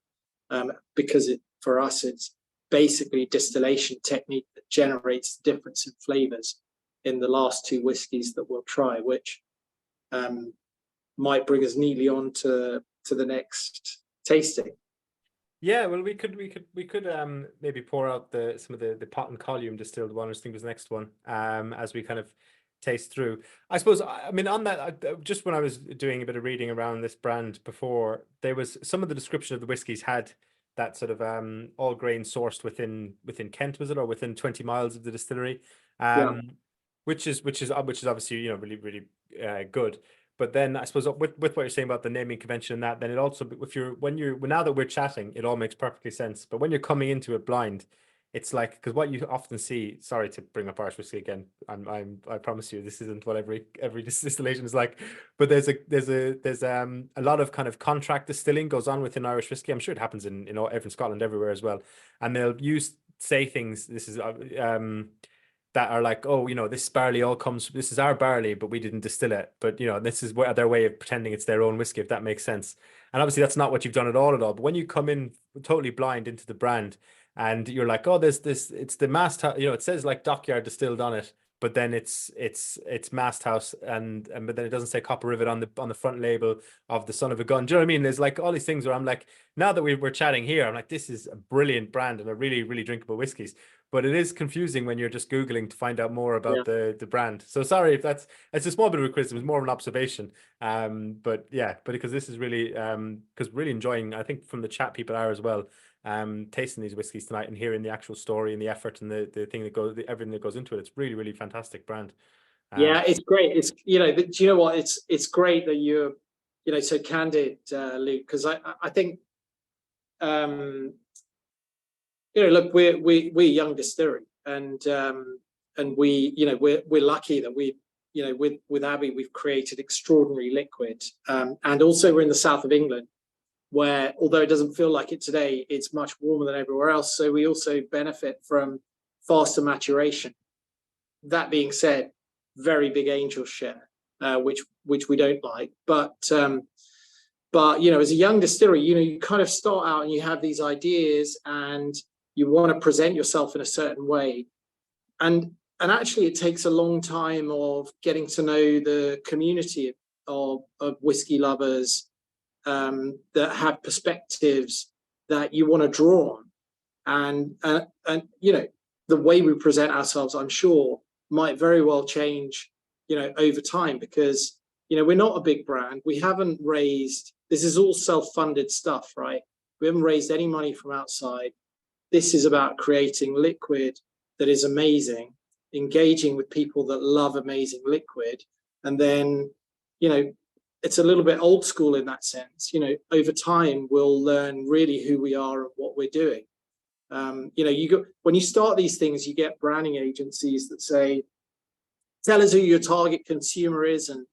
Because for us, it's basically distillation technique that generates the difference in flavors in the last two whiskies that we'll try, which might bring us neatly on to the next tasting. Yeah, well, we could maybe pour out some of the pot and column distilled one, I think was the next one, as we kind of taste through. I suppose, I mean, on that, just when I was doing a bit of reading around this brand before, there was some of the description of the whiskies had that sort of all grain sourced within Kent, was it, or within 20 miles of the distillery, which is obviously really, really good. But then I suppose with what you're saying about the naming convention and that, then it also, now that we're chatting, it all makes perfectly sense. But when you're coming into it blind, it's like, because what you often see, sorry to bring up Irish whiskey again, I promise you this isn't what every distillation is like, but there's a lot of kind of contract distilling goes on within Irish whiskey. I'm sure it happens in Scotland everywhere as well, and they'll say things. This is that are like, oh, this barley this is our barley, but we didn't distill it. But, this is their way of pretending it's their own whiskey, if that makes sense. And obviously that's not what you've done at all. But when you come in totally blind into the brand and you're like, oh, it's the mast house, it says like Dockyard Distilled on it, but then it's Mast House but then it doesn't say Copper Rivet on the front label of the Son of a Gun. Do you know what I mean? There's like all these things where I'm like, now that we're chatting here, I'm like, this is a brilliant brand and a really, really drinkable whiskies. But it is confusing when you're just Googling to find out more about the brand. So sorry if it's a small bit of a criticism, it's more of an observation. But because this is really, because really enjoying, I think from the chat people are as well, tasting these whiskies tonight and hearing the actual story and the effort and the thing that goes, everything that goes into it. It's really, really fantastic brand. It's great. It's, do you know what? It's great that you're, so candid, Luke, because I think, look, we're a young distillery, and we're lucky that we, with Abbey, we've created extraordinary liquid, and also we're in the south of England, where although it doesn't feel like it today, it's much warmer than everywhere else. So we also benefit from faster maturation. That being said, very big angel share, which we don't like, but as a young distillery, you kind of start out and you have these ideas and you want to present yourself in a certain way. And actually it takes a long time of getting to know the community of whiskey lovers that have perspectives that you want to draw on. And the way we present ourselves, I'm sure, might very well change, over time, because, we're not a big brand. We haven't raised, this is all self-funded stuff, right? We haven't raised any money from outside. This is about creating liquid that is amazing, engaging with people that love amazing liquid. And then, it's a little bit old school in that sense. Over time, we'll learn really who we are and what we're doing. When you start these things, you get branding agencies that say, tell us who your target consumer is and,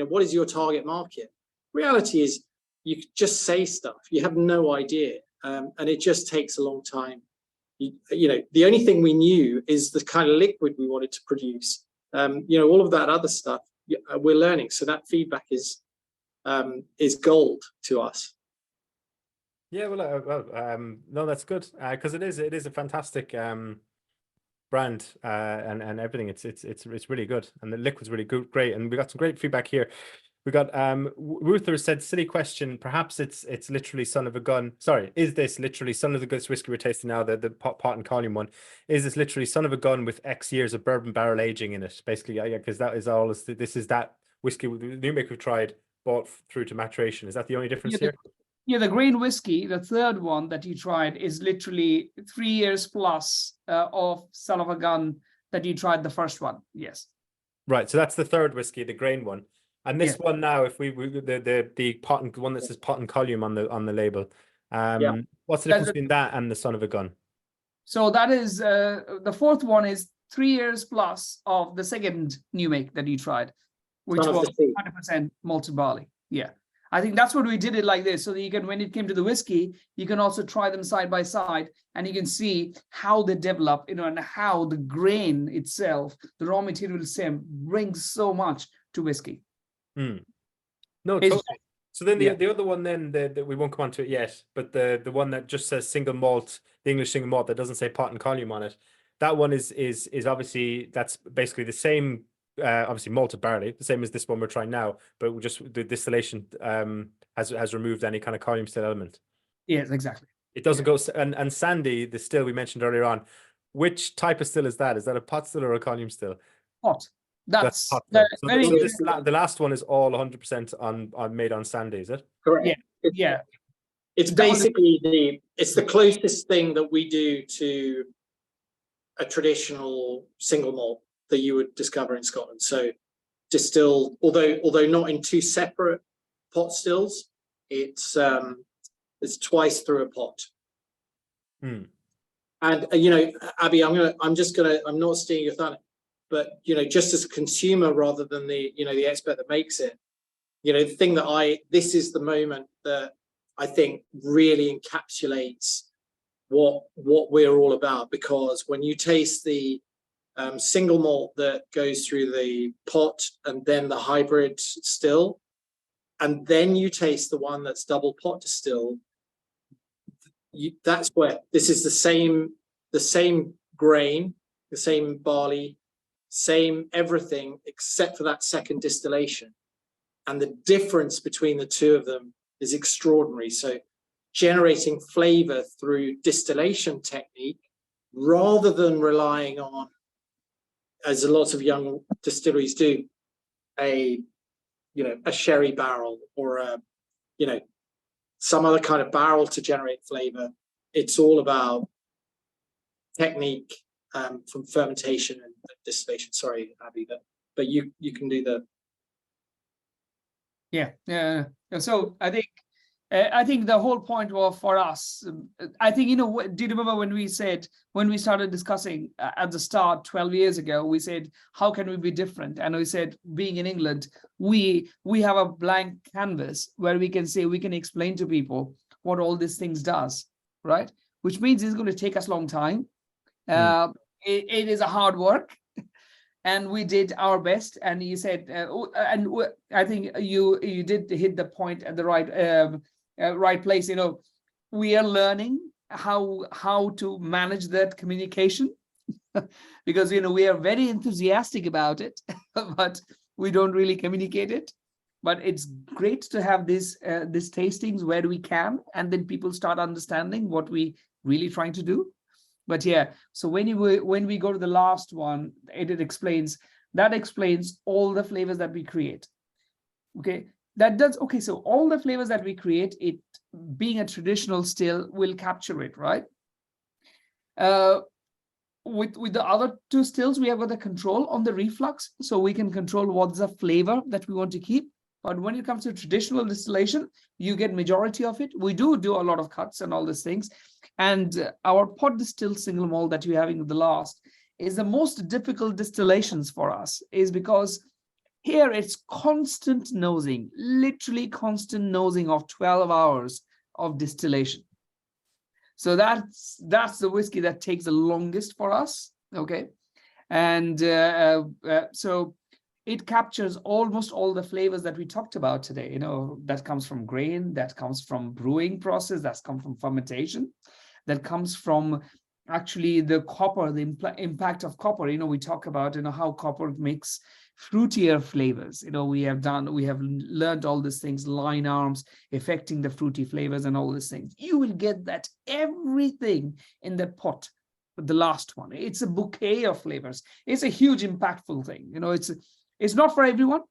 what is your target market? Reality is you just say stuff. You have no idea. And it just takes a long time. The only thing we knew is the kind of liquid we wanted to produce. All of that other stuff we're learning. So that feedback is gold to us. Yeah, no, that's good, because it is a fantastic brand, and everything. It's really good, and the liquid's really good, great, and we got some great feedback here. We got Ruther said, silly question, perhaps it's literally son of a gun. Sorry, is this literally son of the goods whiskey we're tasting now, the pot and column one? Is this literally son of a gun with X years of bourbon barrel aging in it? Basically, yeah, because that is all. This is that whiskey, the new make we've tried, bought through to maturation. Is that the only difference here? Yeah, the grain whiskey, the third one that you tried, is literally 3 years plus of son of a gun that you tried the first one. Yes. Right. So that's the third whiskey, the grain one. And this one now, if we the pot and one that says pot and column on the label, what's the difference between that and the son of a gun? So that is the fourth one is 3 years plus of the second new make that you tried, which was 100% malted barley. Yeah. I think that's what we did it like this, so that you can, when it came to the whiskey, you can also try them side by side, and you can see how they develop, and how the grain itself, the raw material itself, brings so much to whiskey. No, totally. So then the other one, then that we won't come on to it yet, but the one that just says single malt, the English single malt, that doesn't say pot and column on it, that one is obviously, that's basically the same. Obviously malted barley, the same as this one we're trying now, but just the distillation has removed any kind of column still element. Yes, exactly. It doesn't go. And Sandy, the still we mentioned earlier on, which type of still is that? Is that a pot still or a column still? Pot. That's pot so the last one is all 100% on made on Sandy, is it? Correct. Yeah. It's basically it's the closest thing that we do to a traditional single malt that you would discover in Scotland. So distilled, although not in two separate pot stills, it's twice through a pot. And Abby, I'm not stealing your thunder, but just as a consumer rather than the expert that makes it, the thing that this is the moment that I think really encapsulates what we're all about, because when you taste the single malt that goes through the pot and then the hybrid still, and then you taste the one that's double pot distilled, that's where this is the same grain, the same barley, same everything except for that second distillation, and the difference between the two of them is extraordinary. So generating flavor through distillation technique rather than relying on, as a lot of young distilleries do, a sherry barrel or some other kind of barrel to generate flavor. It's all about technique from fermentation and distillation. Sorry, Abby, but you can do the. Yeah. So I think the whole point was for us, I think, do you remember when we started discussing at the start 12 years ago, we said, how can we be different? And we said, being in England, we have a blank canvas where we can explain to people what all these things does, right? Which means it's going to take us a long time. It is a hard work. And we did our best, and you said, and I think you did hit the point at the right place. We are learning how to manage that communication, because we are very enthusiastic about it, but we don't really communicate it. But it's great to have these tastings where we can, and then people start understanding what we really trying to do. But yeah, so when we go to the last one, it explains all the flavors that we create. Okay, okay. So all the flavors that we create, it being a traditional still will capture it, right? With the other two stills, we have got the control on the reflux, so we can control what's the flavor that we want to keep. But when it comes to traditional distillation, you get majority of it. We do a lot of cuts and all these things. And our pot distilled single malt that you're having the last is the most difficult distillations for us, is because here it's constant nosing, literally constant nosing of 12 hours of distillation. So that's the whiskey that takes the longest for us, okay? And so it captures almost all the flavors that we talked about today, you know, that comes from grain, that comes from brewing process, that's come from fermentation, that comes from actually the copper, the impact of copper. You know, we talk about, you know, how copper makes fruitier flavors. You know, we have learned all these things, line arms affecting the fruity flavors and all these things. You will get that everything in the pot. The last one, it's a bouquet of flavors. It's a huge impactful thing. You know, it's not for everyone,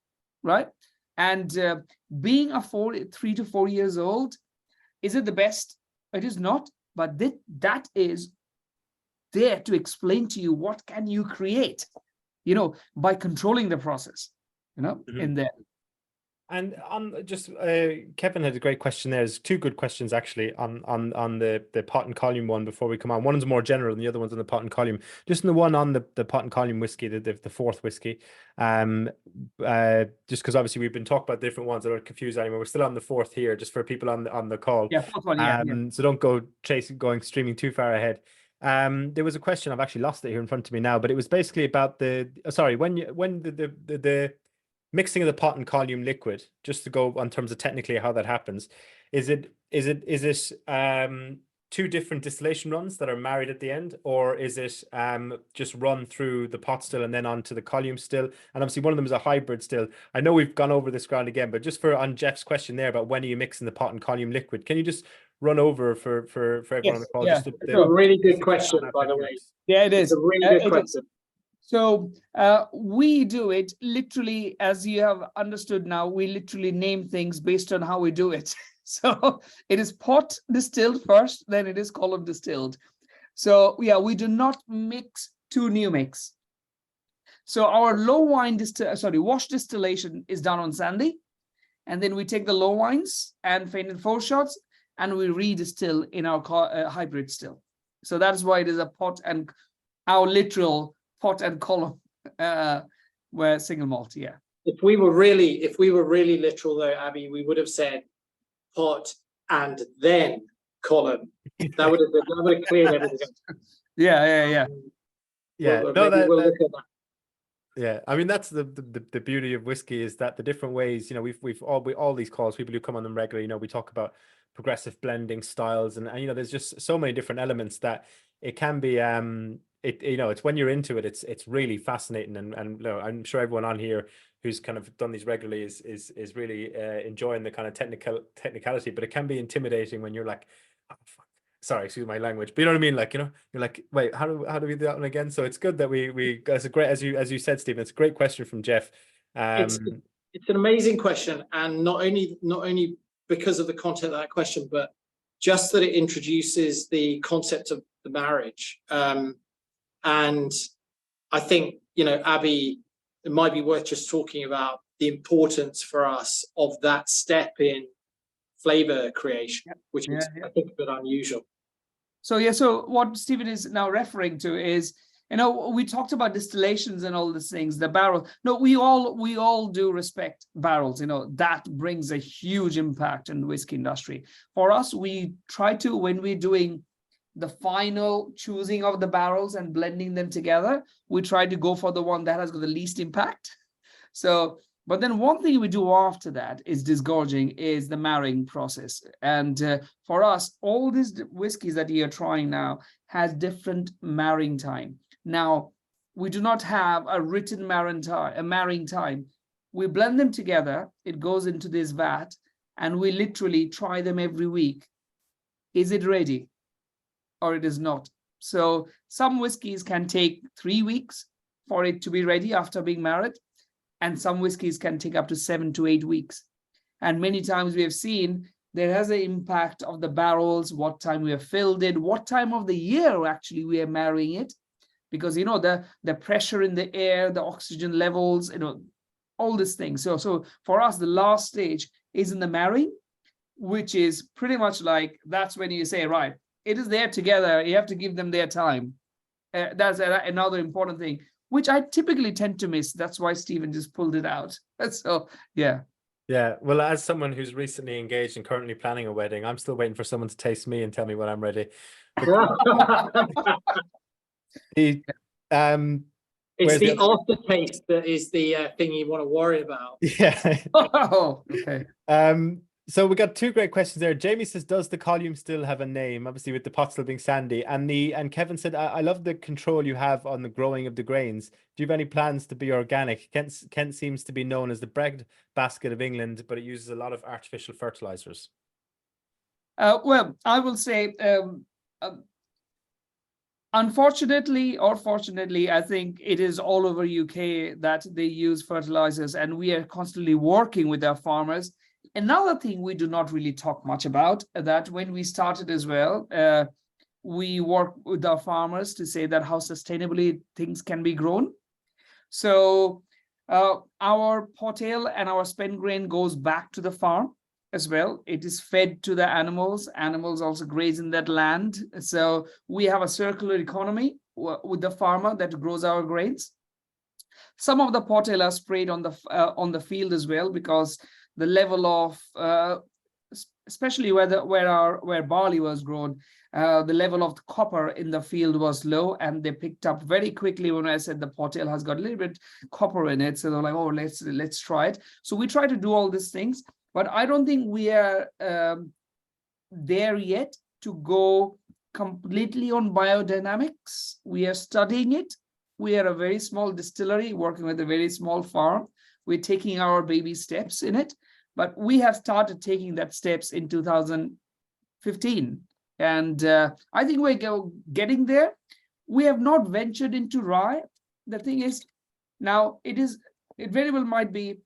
right? And being a 3 to 4 years old, is it the best? It is not, but that is there to explain to you what can you create, you know, by controlling the process, you know, in there. And just Kevin had a great question there. There's two good questions actually on the pot and column one before we come on. One's more general and the other one's on the pot and column. Just in the one on the pot and column whiskey, the fourth whiskey, just because obviously we've been talking about different ones. I don't confuse anyone. We're still on the fourth here, just for people on the call. Yeah, fourth one, yeah. So don't go streaming too far ahead. There was a question, I've actually lost it here in front of me now, but it was basically about when the mixing of the pot and column liquid, just to go on terms of technically how that happens, is it two different distillation runs that are married at the end, or is it just run through the pot still and then onto the column still? And obviously one of them is a hybrid still. I know we've gone over this ground again, but just on Jeff's question there about when are you mixing the pot and column liquid, can you just run over for everyone on the call? Yeah. It's a really good question, by the way. Yeah, it is. It's a really good question. So we do it literally, as you have understood now, we literally name things based on how we do it. So it is pot distilled first, then it is column distilled. So yeah, we do not mix two new mix. So our low wine wash distillation is done on Sandy, and then we take the low wines and fainted foreshots, and we redistill in our hybrid still. So that's why it is a pot and our literal pot and column where single malt. Yeah. If we were really literal though, Abby, we would have said pot and then column. That would have cleared everything. Yeah. We'll look at that. Yeah, I mean that's the beauty of whiskey, is that the different ways, you know, we've all these calls, people who come on them regularly, you know, we talk about progressive blending styles, and you know, there's just so many different elements that it can be you know, it's when you're into it, it's really fascinating, and you know, I'm sure everyone on here who's kind of done these regularly is really enjoying the kind of technicality, but it can be intimidating when you're like, oh, fuck. Sorry, excuse my language, but you know what I mean? Like, you know, you're like, wait, how do we do that one again? So it's good that we it's a great, as you said, Stephen, it's a great question from Jeff. It's an amazing question, and not only because of the content of that question, but just that it introduces the concept of the marriage. And I think, you know, Abby, it might be worth just talking about the importance for us of that step in flavor creation, which is, I think, a bit unusual. So what Stephen is now referring to is, you know, we talked about distillations and all these things, the barrel. No, we all do respect barrels. You know, that brings a huge impact in the whiskey industry. For us, we try to, when we're doing the final choosing of the barrels and blending them together, we try to go for the one that has got the least impact. So, but then one thing we do after that is disgorging, is the marrying process. And for us, all these whiskeys that you're trying now has different marrying time. Now, we do not have a written marrying time. We blend them together, it goes into this vat, and we literally try them every week. Is it ready or it is not? So some whiskies can take 3 weeks for it to be ready after being married, and some whiskies can take up to 7 to 8 weeks. And many times we have seen there has an impact of the barrels, what time we have filled it, what time of the year actually we are marrying it, because the pressure in the air, the oxygen levels, all these things. So for us, the last stage is in the marrying, which is pretty much like, that's when you say, right, it is there together, you have to give them their time. That's another important thing, which I typically tend to miss. That's why Stephen just pulled it out. So yeah. Yeah, well, as someone who's recently engaged and currently planning a wedding, I'm still waiting for someone to taste me and tell me when I'm ready. It's the aftertaste that is the thing you want to worry about. Yeah. Oh, okay. So we got two great questions there. Jamie says, does the column still have a name? Obviously, with the pot still being sandy. And Kevin said, I love the control you have on the growing of the grains. Do you have any plans to be organic? Kent seems to be known as the bread basket of England, but it uses a lot of artificial fertilizers. Well, I will say, unfortunately or fortunately, I think it is all over UK that they use fertilizers, and we are constantly working with our farmers. Another thing we do not really talk much about, that when we started as well, we work with our farmers to say that how sustainably things can be grown. So our pot ale and our spent grain goes back to the farm as well. It is fed to the animals. Animals also graze in that land. So we have a circular economy with the farmer that grows our grains. Some of the pot ale are sprayed on the field as well, because the level of especially where barley was grown, the level of the copper in the field was low, and they picked up very quickly when I said the pot ale has got a little bit copper in it. So they're like, oh, let's try it. So we try to do all these things, but I don't think we are there yet to go completely on biodynamics. We are studying it. We are a very small distillery working with a very small farm. We're taking our baby steps in it, but we have started taking that steps in 2015. And I think we're getting there. We have not ventured into rye. The thing is, now it very well might be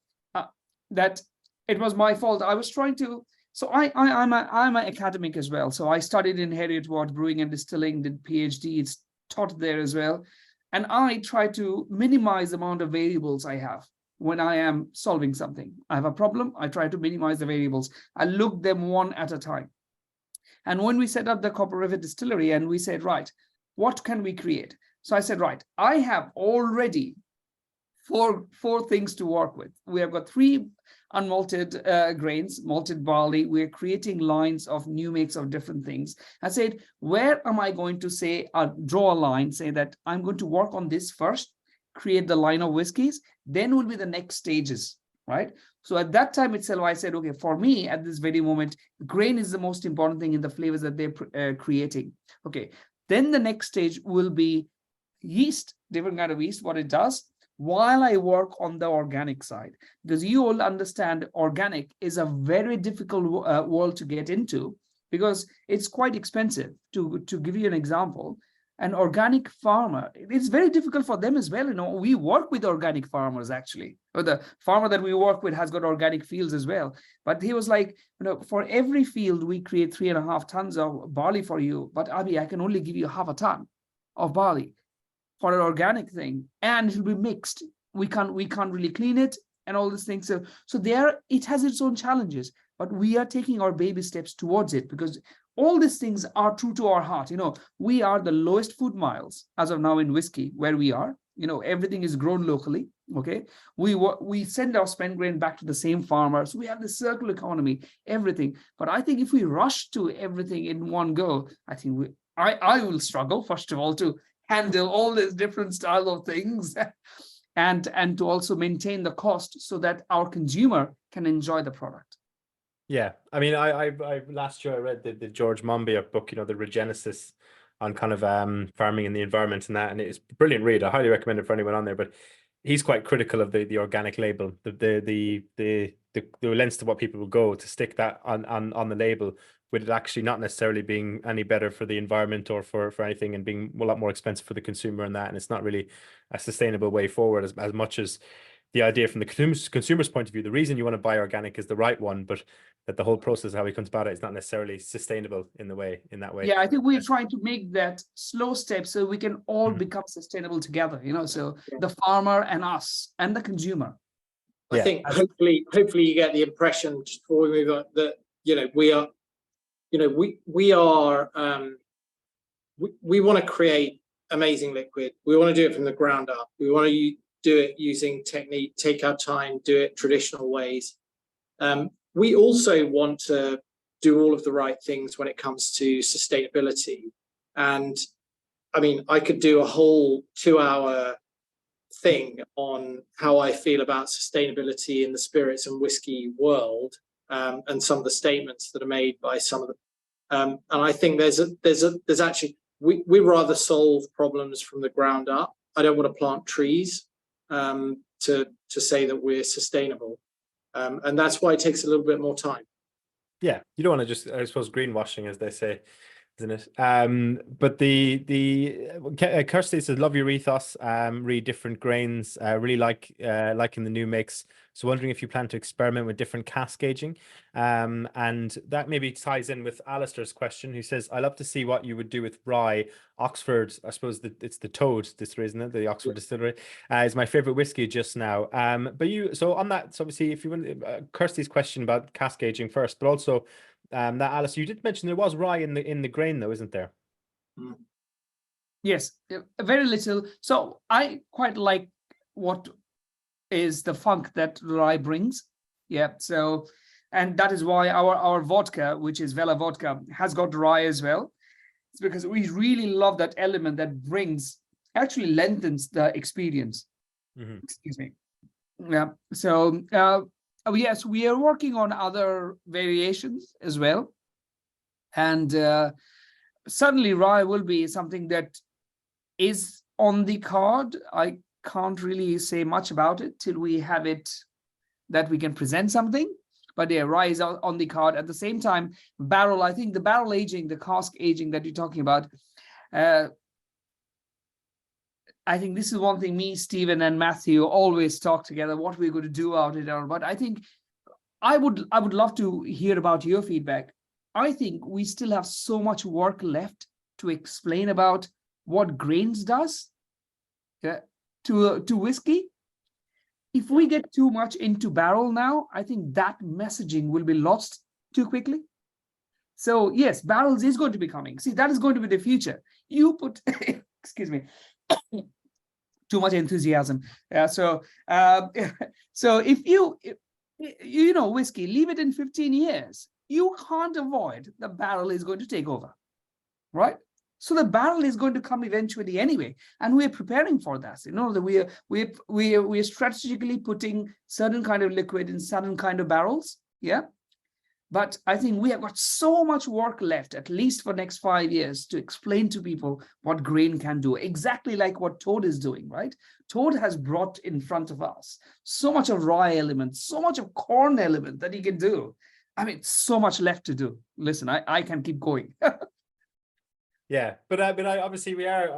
that it was my fault. I was trying to, so I'm an academic as well. So I studied in Heriot-Watt brewing and distilling, did PhD, it's taught there as well. And I try to minimize the amount of variables I have. When I am solving something, I have a problem, I try to minimize the variables. I look them one at a time. And when we set up the Copper Rivet Distillery and we said, right, what can we create? So I said, right, I have already four things to work with. We have got 3 unmalted grains, malted barley. We're creating lines of new makes of different things. I said, where am I going to say, draw a line, say that I'm going to work on this first, create the line of whiskies, then will be the next stages, right? So at that time itself, I said, okay, for me at this very moment, grain is the most important thing in the flavors that they're creating. Okay, then the next stage will be yeast, different kind of yeast, what it does, while I work on the organic side. Because you all understand organic is a very difficult world to get into, because it's quite expensive. To give you an example, an organic farmer, it's very difficult for them as well. We work with organic farmers actually. Or the farmer that we work with has got organic fields as well. But he was like, for every field we create 3.5 tons of barley for you. But Abi, I can only give you 0.5 ton of barley for an organic thing, and it will be mixed. We can't really clean it and all these things. So there, it has its own challenges. But we are taking our baby steps towards it, because all these things are true to our heart. We are the lowest food miles as of now in whiskey where we are. Everything is grown locally. Okay, we send our spent grain back to the same farmers. We have the circular economy, everything. But I think if we rush to everything in one go, I think I will struggle, first of all, to handle all these different style of things and to also maintain the cost so that our consumer can enjoy the product. Yeah, I mean, I last year I read the George Monbiot book, the Regenesis on kind of farming and the environment and that, and it's a brilliant read. I highly recommend it for anyone on there. But he's quite critical of the organic label, the lengths to what people will go to stick that on the label with it actually not necessarily being any better for the environment or for anything, and being a lot more expensive for the consumer and that. And it's not really a sustainable way forward as much as the idea from the consumer's point of view. The reason you want to buy organic is the right one, but that the whole process, how he comes about it, is not necessarily sustainable in that way. Yeah, I think we're trying to make that slow step so we can all become sustainable together, so the farmer and us and the consumer. I think hopefully you get the impression, just before we move on, that we want to create amazing liquid. We want to do it from the ground up. We want to do it using technique, take our time, do it traditional ways. We also want to do all of the right things when it comes to sustainability. And I mean, I could do a whole 2-hour thing on how I feel about sustainability in the spirits and whiskey world, and some of the statements that are made by some of them. And I think there's actually, we rather solve problems from the ground up. I don't want to plant trees to say that we're sustainable, and that's why it takes a little bit more time. Yeah, you don't want to just, I suppose, greenwashing, as they say, isn't it? But Kirsty says, love your ethos, really different grains, really liking the new mix. So wondering if you plan to experiment with different cask aging. And that maybe ties in with Alistair's question, who says, I love to see what you would do with rye. Oxford, I suppose it's the Toad distillery, isn't it? The Oxford distillery is my favorite whiskey just now. So on that, so obviously, if you want Kirsty's question about cask aging first, but also that, Alice, you did mention there was rye in the grain, though, isn't there? Yes, very little. So I quite like what is the funk that rye brings. Yeah. So, and that is why our vodka, which is Vela vodka, has got rye as well. It's because we really love that element that actually lengthens the experience. Excuse me. Yeah. So yes, we are working on other variations as well, and certainly rye will be something that is on the card. I can't really say much about it till we have it that we can present something, but yeah, rye is on the card. At the same time, barrel, I think the barrel aging, the cask aging that you're talking about, I think this is one thing me, Stephen, and Matthew always talk together, what we're going to do out it. But I think I would love to hear about your feedback. I think we still have so much work left to explain about what grains does to whiskey. If we get too much into barrel now, I think that messaging will be lost too quickly. So yes, barrels is going to be coming. See, that is going to be the future. You put, excuse me, too much enthusiasm. So if you whiskey, leave it in 15 years, you can't avoid the barrel is going to take over, right? So the barrel is going to come eventually anyway, and we're preparing for that. That we're strategically putting certain kind of liquid in certain kind of barrels. Yeah. But I think we have got so much work left, at least for next 5 years, to explain to people what grain can do, exactly like what Toad is doing, right? Toad has brought in front of us so much of rye element, so much of corn element that he can do. I mean, so much left to do. Listen, I can keep going. Yeah, but obviously we are,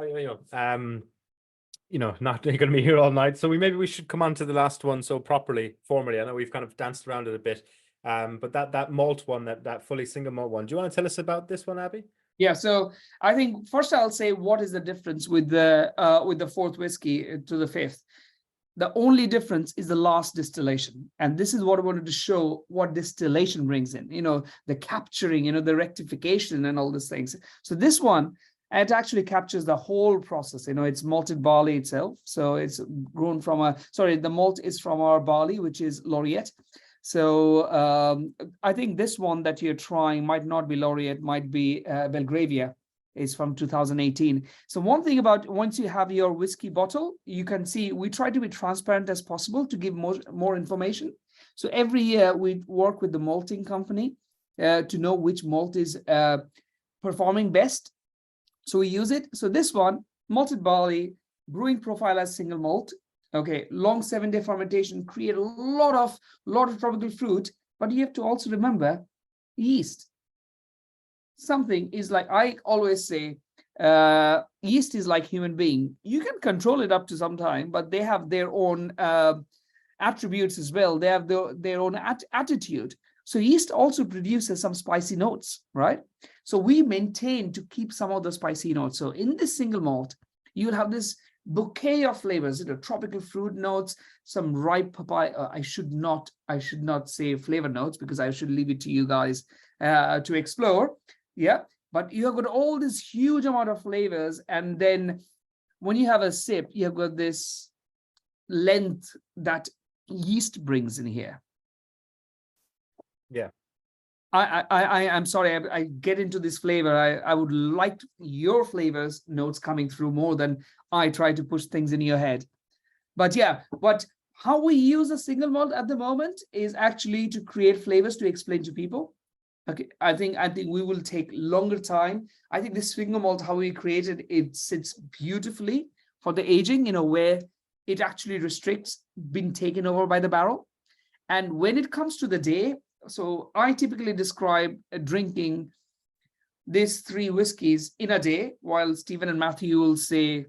not going to be here all night. So maybe we should come on to the last one so formally. I know we've kind of danced around it a bit. But that malt one, that fully single malt one, do you want to tell us about this one, Abby? Yeah, so I think first I'll say what is the difference with the fourth whiskey to the fifth. The only difference is the last distillation, and this is what I wanted to show what distillation brings in. The capturing, the rectification, and all these things. So this one, it actually captures the whole process. It's malted barley itself, so it's grown from the malt is from our barley, which is Laureate. So I think this one that you're trying might not be Laureate, might be Belgravia. Is from 2018. So one thing about once you have your whiskey bottle, you can see we try to be transparent as possible to give more information. So every year we work with the malting company to know which malt is performing best. So we use it. So this one, malted barley, brewing profile as single malt. Okay, long 7-day fermentation, create a lot of tropical fruit, but you have to also remember yeast. something is like, I always say, yeast is like human being. You can control it up to some time, but they have their own attributes as well. They have their own attitude. So yeast also produces some spicy notes, right? So we maintain to keep some of the spicy notes. So in this single malt, you'll have this bouquet of flavors, tropical fruit notes, some ripe papaya. I should not say flavor notes, because I should leave it to you guys to explore. Yeah, but you have got all this huge amount of flavors, and then when you have a sip, you have got this length that yeast brings in here. Yeah. I'm sorry, I get into this flavor. I would like your flavors notes coming through more than I try to push things in your head. But yeah, but how we use a single malt at the moment is actually to create flavors to explain to people. Okay, I think we will take longer time. I think this single malt, how we created it, sits beautifully for the aging, where it actually restricts being taken over by the barrel. And when it comes to the day, so I typically describe drinking these 3 whiskeys in a day, while Stephen and Matthew will say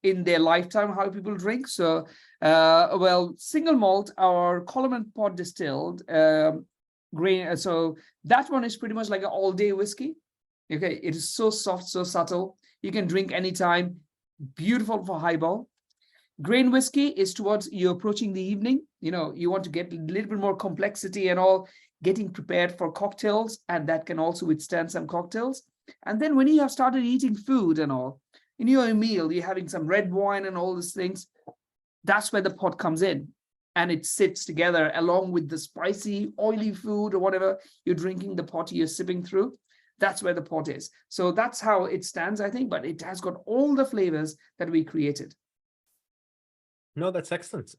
in their lifetime how people drink. So, well, single malt, our column and pot distilled grain. So that one is pretty much like an all-day whiskey. Okay, it is so soft, so subtle. You can drink anytime. Beautiful for highball. Grain whiskey is towards you approaching the evening. You want to get a little bit more complexity and all, getting prepared for cocktails, and that can also withstand some cocktails. And then when you have started eating food and all, in your meal, you're having some red wine and all these things, that's where the pot comes in. And it sits together along with the spicy, oily food or whatever you're drinking, the pot you're sipping through. That's where the pot is. So that's how it stands, I think, but it has got all the flavors that we created. No, that's excellent.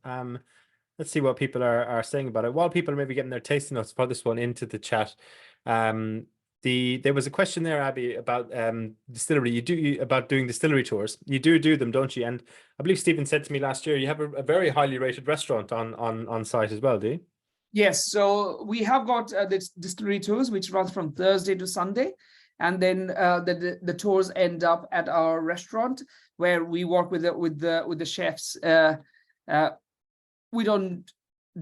Let's see what people are saying about it. While people are maybe getting their tasting notes for this one into the chat, there was a question there, Abby, about distillery. About doing distillery tours. You do them, don't you? And I believe Stephen said to me last year you have a very highly rated restaurant on site as well, do you? Yes, so we have got the distillery tours, which runs from Thursday to Sunday, and then the tours end up at our restaurant, where we work with the chefs. We don't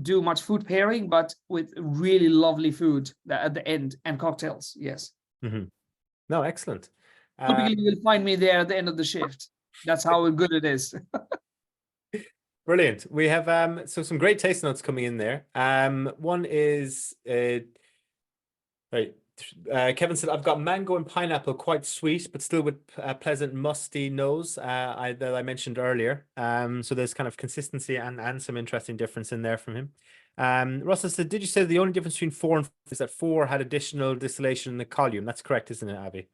do much food pairing, but with really lovely food at the end and cocktails. Yes. Mm-hmm. No, excellent. Typically, you'll find me there at the end of the shift. That's how good it is. Brilliant. We have so some great taste notes coming in there. One is right. Kevin said, I've got mango and pineapple, quite sweet, but still with a pleasant musty nose that I mentioned earlier. So there's kind of consistency and some interesting difference in there from him. Russell said, did you say the only difference between 4 and 5 is that 4 had additional distillation in the column? That's correct, isn't it, Abby?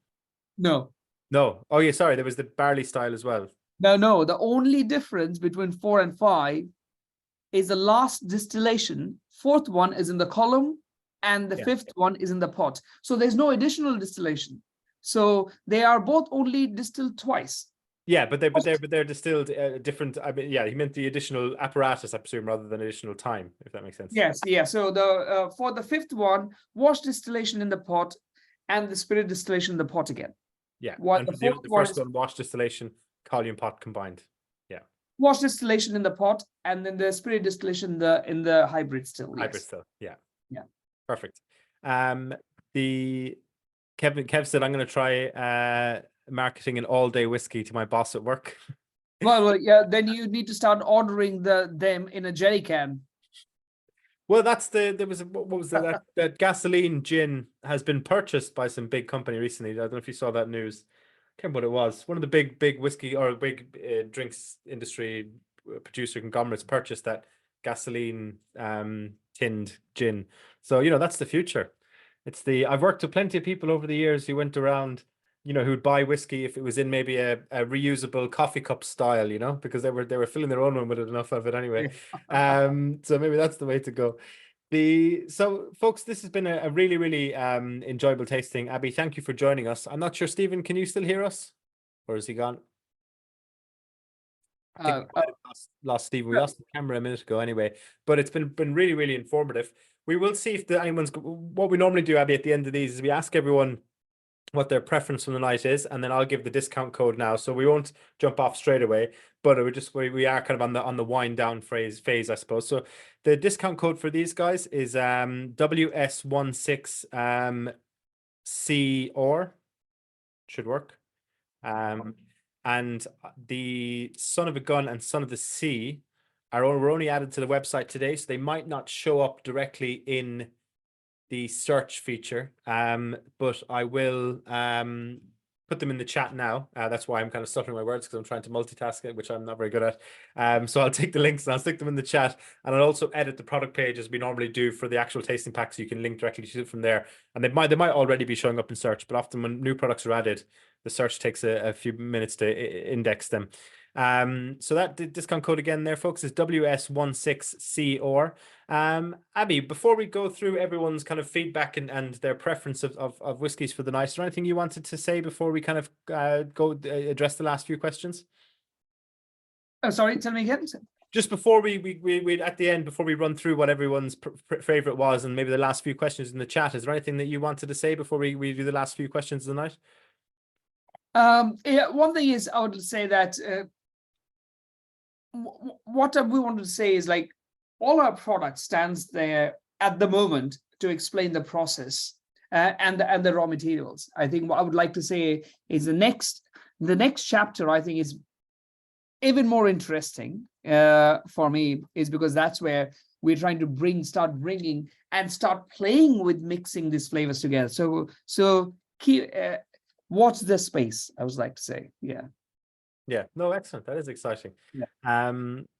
No. No. Oh, yeah, sorry. There was the barley style as well. No. The only difference between 4 and 5 is the last distillation. 4th one is in the column, and the 5th one is in the pot. So there's no additional distillation. So they are both only distilled twice. Yeah, but they're distilled different. I mean, yeah, he meant the additional apparatus, I presume, rather than additional time, if that makes sense. Yes, yeah. So the for the 5th one, wash distillation in the pot, and the spirit distillation in the pot again. Yeah. What And the the first one, wash distillation, column pot combined. Yeah. Wash distillation in the pot, and then the spirit distillation in the hybrid still. Yes. Hybrid still. Yeah. Yeah. Perfect. Kev said, I'm going to try marketing an all-day whiskey to my boss at work. Well, yeah. Then you need to start ordering them in a jerry can. Well, that gasoline gin has been purchased by some big company recently. I don't know if you saw that news. I can't remember what it was. One of the big whiskey or big drinks industry producer conglomerates purchased that gasoline tinned gin. So that's the future. I've worked with plenty of people over the years who went around, who'd buy whiskey if it was in maybe a reusable coffee cup style, because they were filling their own one with enough of it anyway. So maybe that's the way to go. So folks, this has been a really, really enjoyable tasting. Abby, thank you for joining us. I'm not sure, Stephen, can you still hear us? Or is he gone? I think we might have lost Stephen. We lost the camera a minute ago anyway, but it's been really, really informative. We will see if anyone's, what we normally do, Abby, at the end of these is we ask everyone what their preference from the night is, and then I'll give the discount code now. So we won't jump off straight away, but we are kind of on the wind down phase, I suppose. So the discount code for these guys is WS16 C or should work. And the Son of a Gun and Son of the Sea were only added to the website today, so they might not show up directly in the search feature, but I will put them in the chat now. That's why I'm kind of stuttering my words, because I'm trying to multitask it, which I'm not very good at. So I'll take the links and I'll stick them in the chat, and I'll also edit the product page as we normally do for the actual tasting pack, so you can link directly to it from there. And they might already be showing up in search, but often when new products are added, the search takes a few minutes to index them. So that discount code again there, folks, is WS16COR. Abby, before we go through everyone's kind of feedback and their preference of whiskies for the night, is there anything you wanted to say before we kind of go address the last few questions? Oh, sorry, tell me again. Just before we at the end, before we run through what everyone's favorite was and maybe the last few questions in the chat, is there anything that you wanted to say before we do the last few questions of the night? Yeah, one thing is I would say that what we wanted to say is, like, all our product stands there at the moment to explain the process and the raw materials. I think what I would like to say is the next chapter, I think, is even more interesting for me, is because that's where we're trying to start bringing and start playing with mixing these flavors together. So keep watch this space, I would like to say. Yeah, no, excellent. That is exciting. Yeah.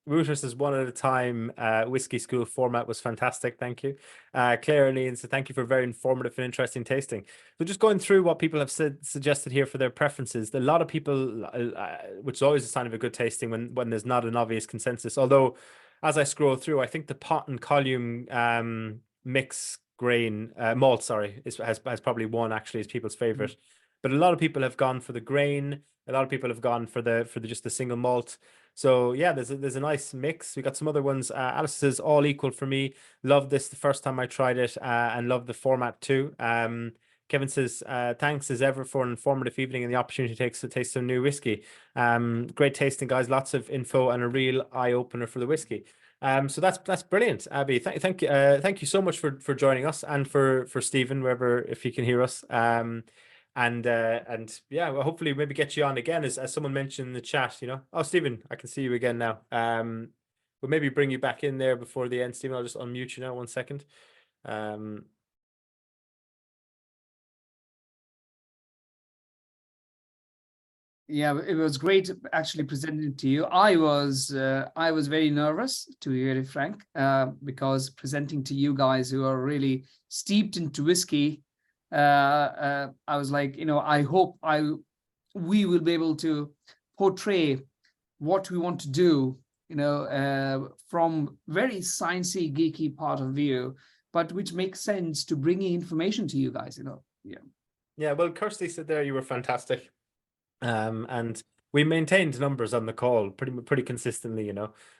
Router says one at a time. Whiskey school format was fantastic. Thank you. Claire and Ian said thank you for very informative and interesting tasting. So just going through what people have suggested here for their preferences. A lot of people, which is always a sign of a good tasting when there's not an obvious consensus. Although, as I scroll through, I think the pot and column mix grain malt, sorry, has probably won actually as people's favorite. But a lot of people have gone for the grain. A lot of people have gone for just the single malt. So yeah, there's a nice mix. We got some other ones. Alice says all equal for me. Loved this the first time I tried it, and loved the format too. Kevin says thanks as ever for an informative evening and the opportunity to taste some new whiskey. Great tasting, guys. Lots of info and a real eye opener for the whiskey. So that's brilliant, Abby. Thank you so much for joining us, and for Stephen, wherever, if he can hear us. And yeah, well, hopefully maybe get you on again, as someone mentioned in the chat, Oh, Stephen, I can see you again now. We'll maybe bring you back in there before the end, Stephen. I'll just unmute you now, 1 second. Yeah, it was great actually presenting to you. I was very nervous, to be very frank, because presenting to you guys who are really steeped into whiskey, I was like, I hope we will be able to portray what we want to do, from very sciencey, geeky part of view, but which makes sense to bringing information to you guys, Yeah, well, Kirsty said there you were fantastic. And we maintained numbers on the call pretty consistently,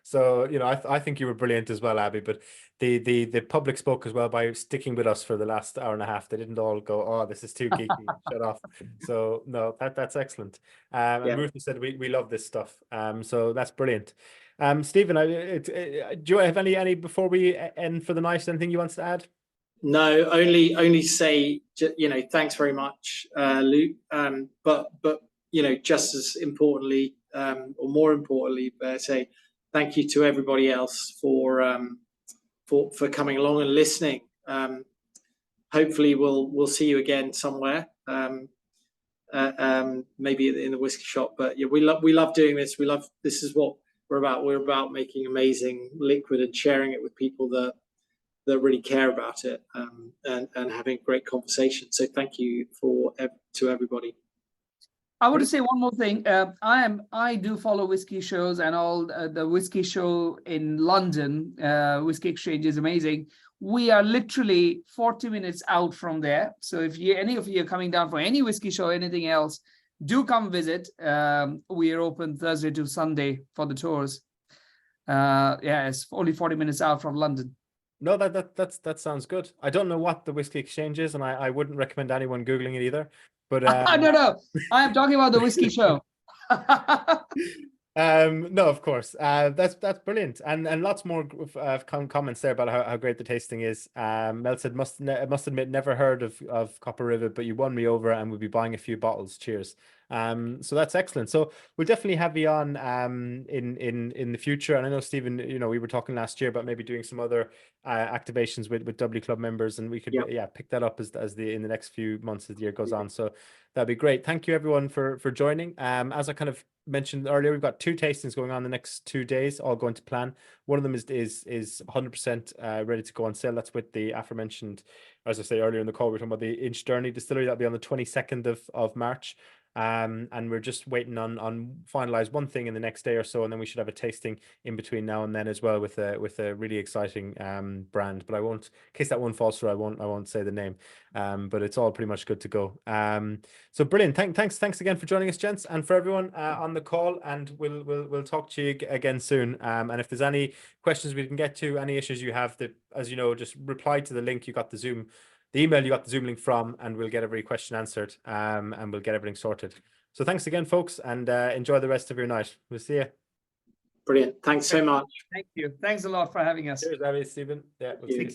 So, I think you were brilliant as well, Abby. But the public spoke as well by sticking with us for the last hour and a half. They didn't all go, "Oh, this is too geeky, shut off." So no, that's excellent. And Ruth said we love this stuff. So that's brilliant. Stephen, do you have any before we end for the night? Anything you want to add? No, only say, thanks very much, Luke. But just as importantly, or more importantly, say thank you to everybody else for coming along and listening. Hopefully, we'll see you again somewhere, maybe in the whiskey shop. But yeah, we love doing this. This is what we're about. We're about making amazing liquid and sharing it with people that really care about it, and having a great conversation. So thank you to everybody. I want to say one more thing. I do follow whiskey shows, and all the whiskey show in London, Whiskey Exchange, is amazing. We are literally 40 minutes out from there. So if any of you are coming down for any whiskey show or anything else, do come visit. We are open Thursday to Sunday for the tours. It's only 40 minutes out from London. No, that sounds good. I don't know what the Whiskey Exchange is, and I wouldn't recommend anyone Googling it either. But No, I am talking about the whiskey show. no, of course. That's brilliant, and lots more comments there about how great the tasting is. Mel said, must admit, never heard of Copper Rivet, but you won me over, and we'll be buying a few bottles. Cheers. So that's excellent. So we'll definitely have you on in the future. And I know, Stephen, you know, we were talking last year about maybe doing some other activations with W Club members, and we could pick that up as in the next few months as the year goes on. So that'd be great. Thank you everyone for joining. As I kind of mentioned earlier, we've got 2 tastings going on the next 2 days, all going to plan. One of them is 100% ready to go on sale. That's with the aforementioned, as I say earlier in the call, we're talking about the Inchderny Distillery. That'll be on the 22nd of March. And we're just waiting on finalize one thing in the next day or so, and then we should have a tasting in between now and then as well with a really exciting brand. But I won't, in case that one falls through, I won't say the name. But it's all pretty much good to go. So brilliant. Thanks again for joining us, gents, and for everyone on the call. And we'll talk to you again soon. And if there's any questions we can get to, any issues you have, that, as you know, just reply to the link you got the email you got the Zoom link from, and we'll get every question answered, and we'll get everything sorted. So thanks again, folks, and enjoy the rest of your night. We'll see you. Brilliant. Thanks so much. Thank you. Thanks a lot for having us. Cheers, Abby, Stephen. Yeah, we'll see you.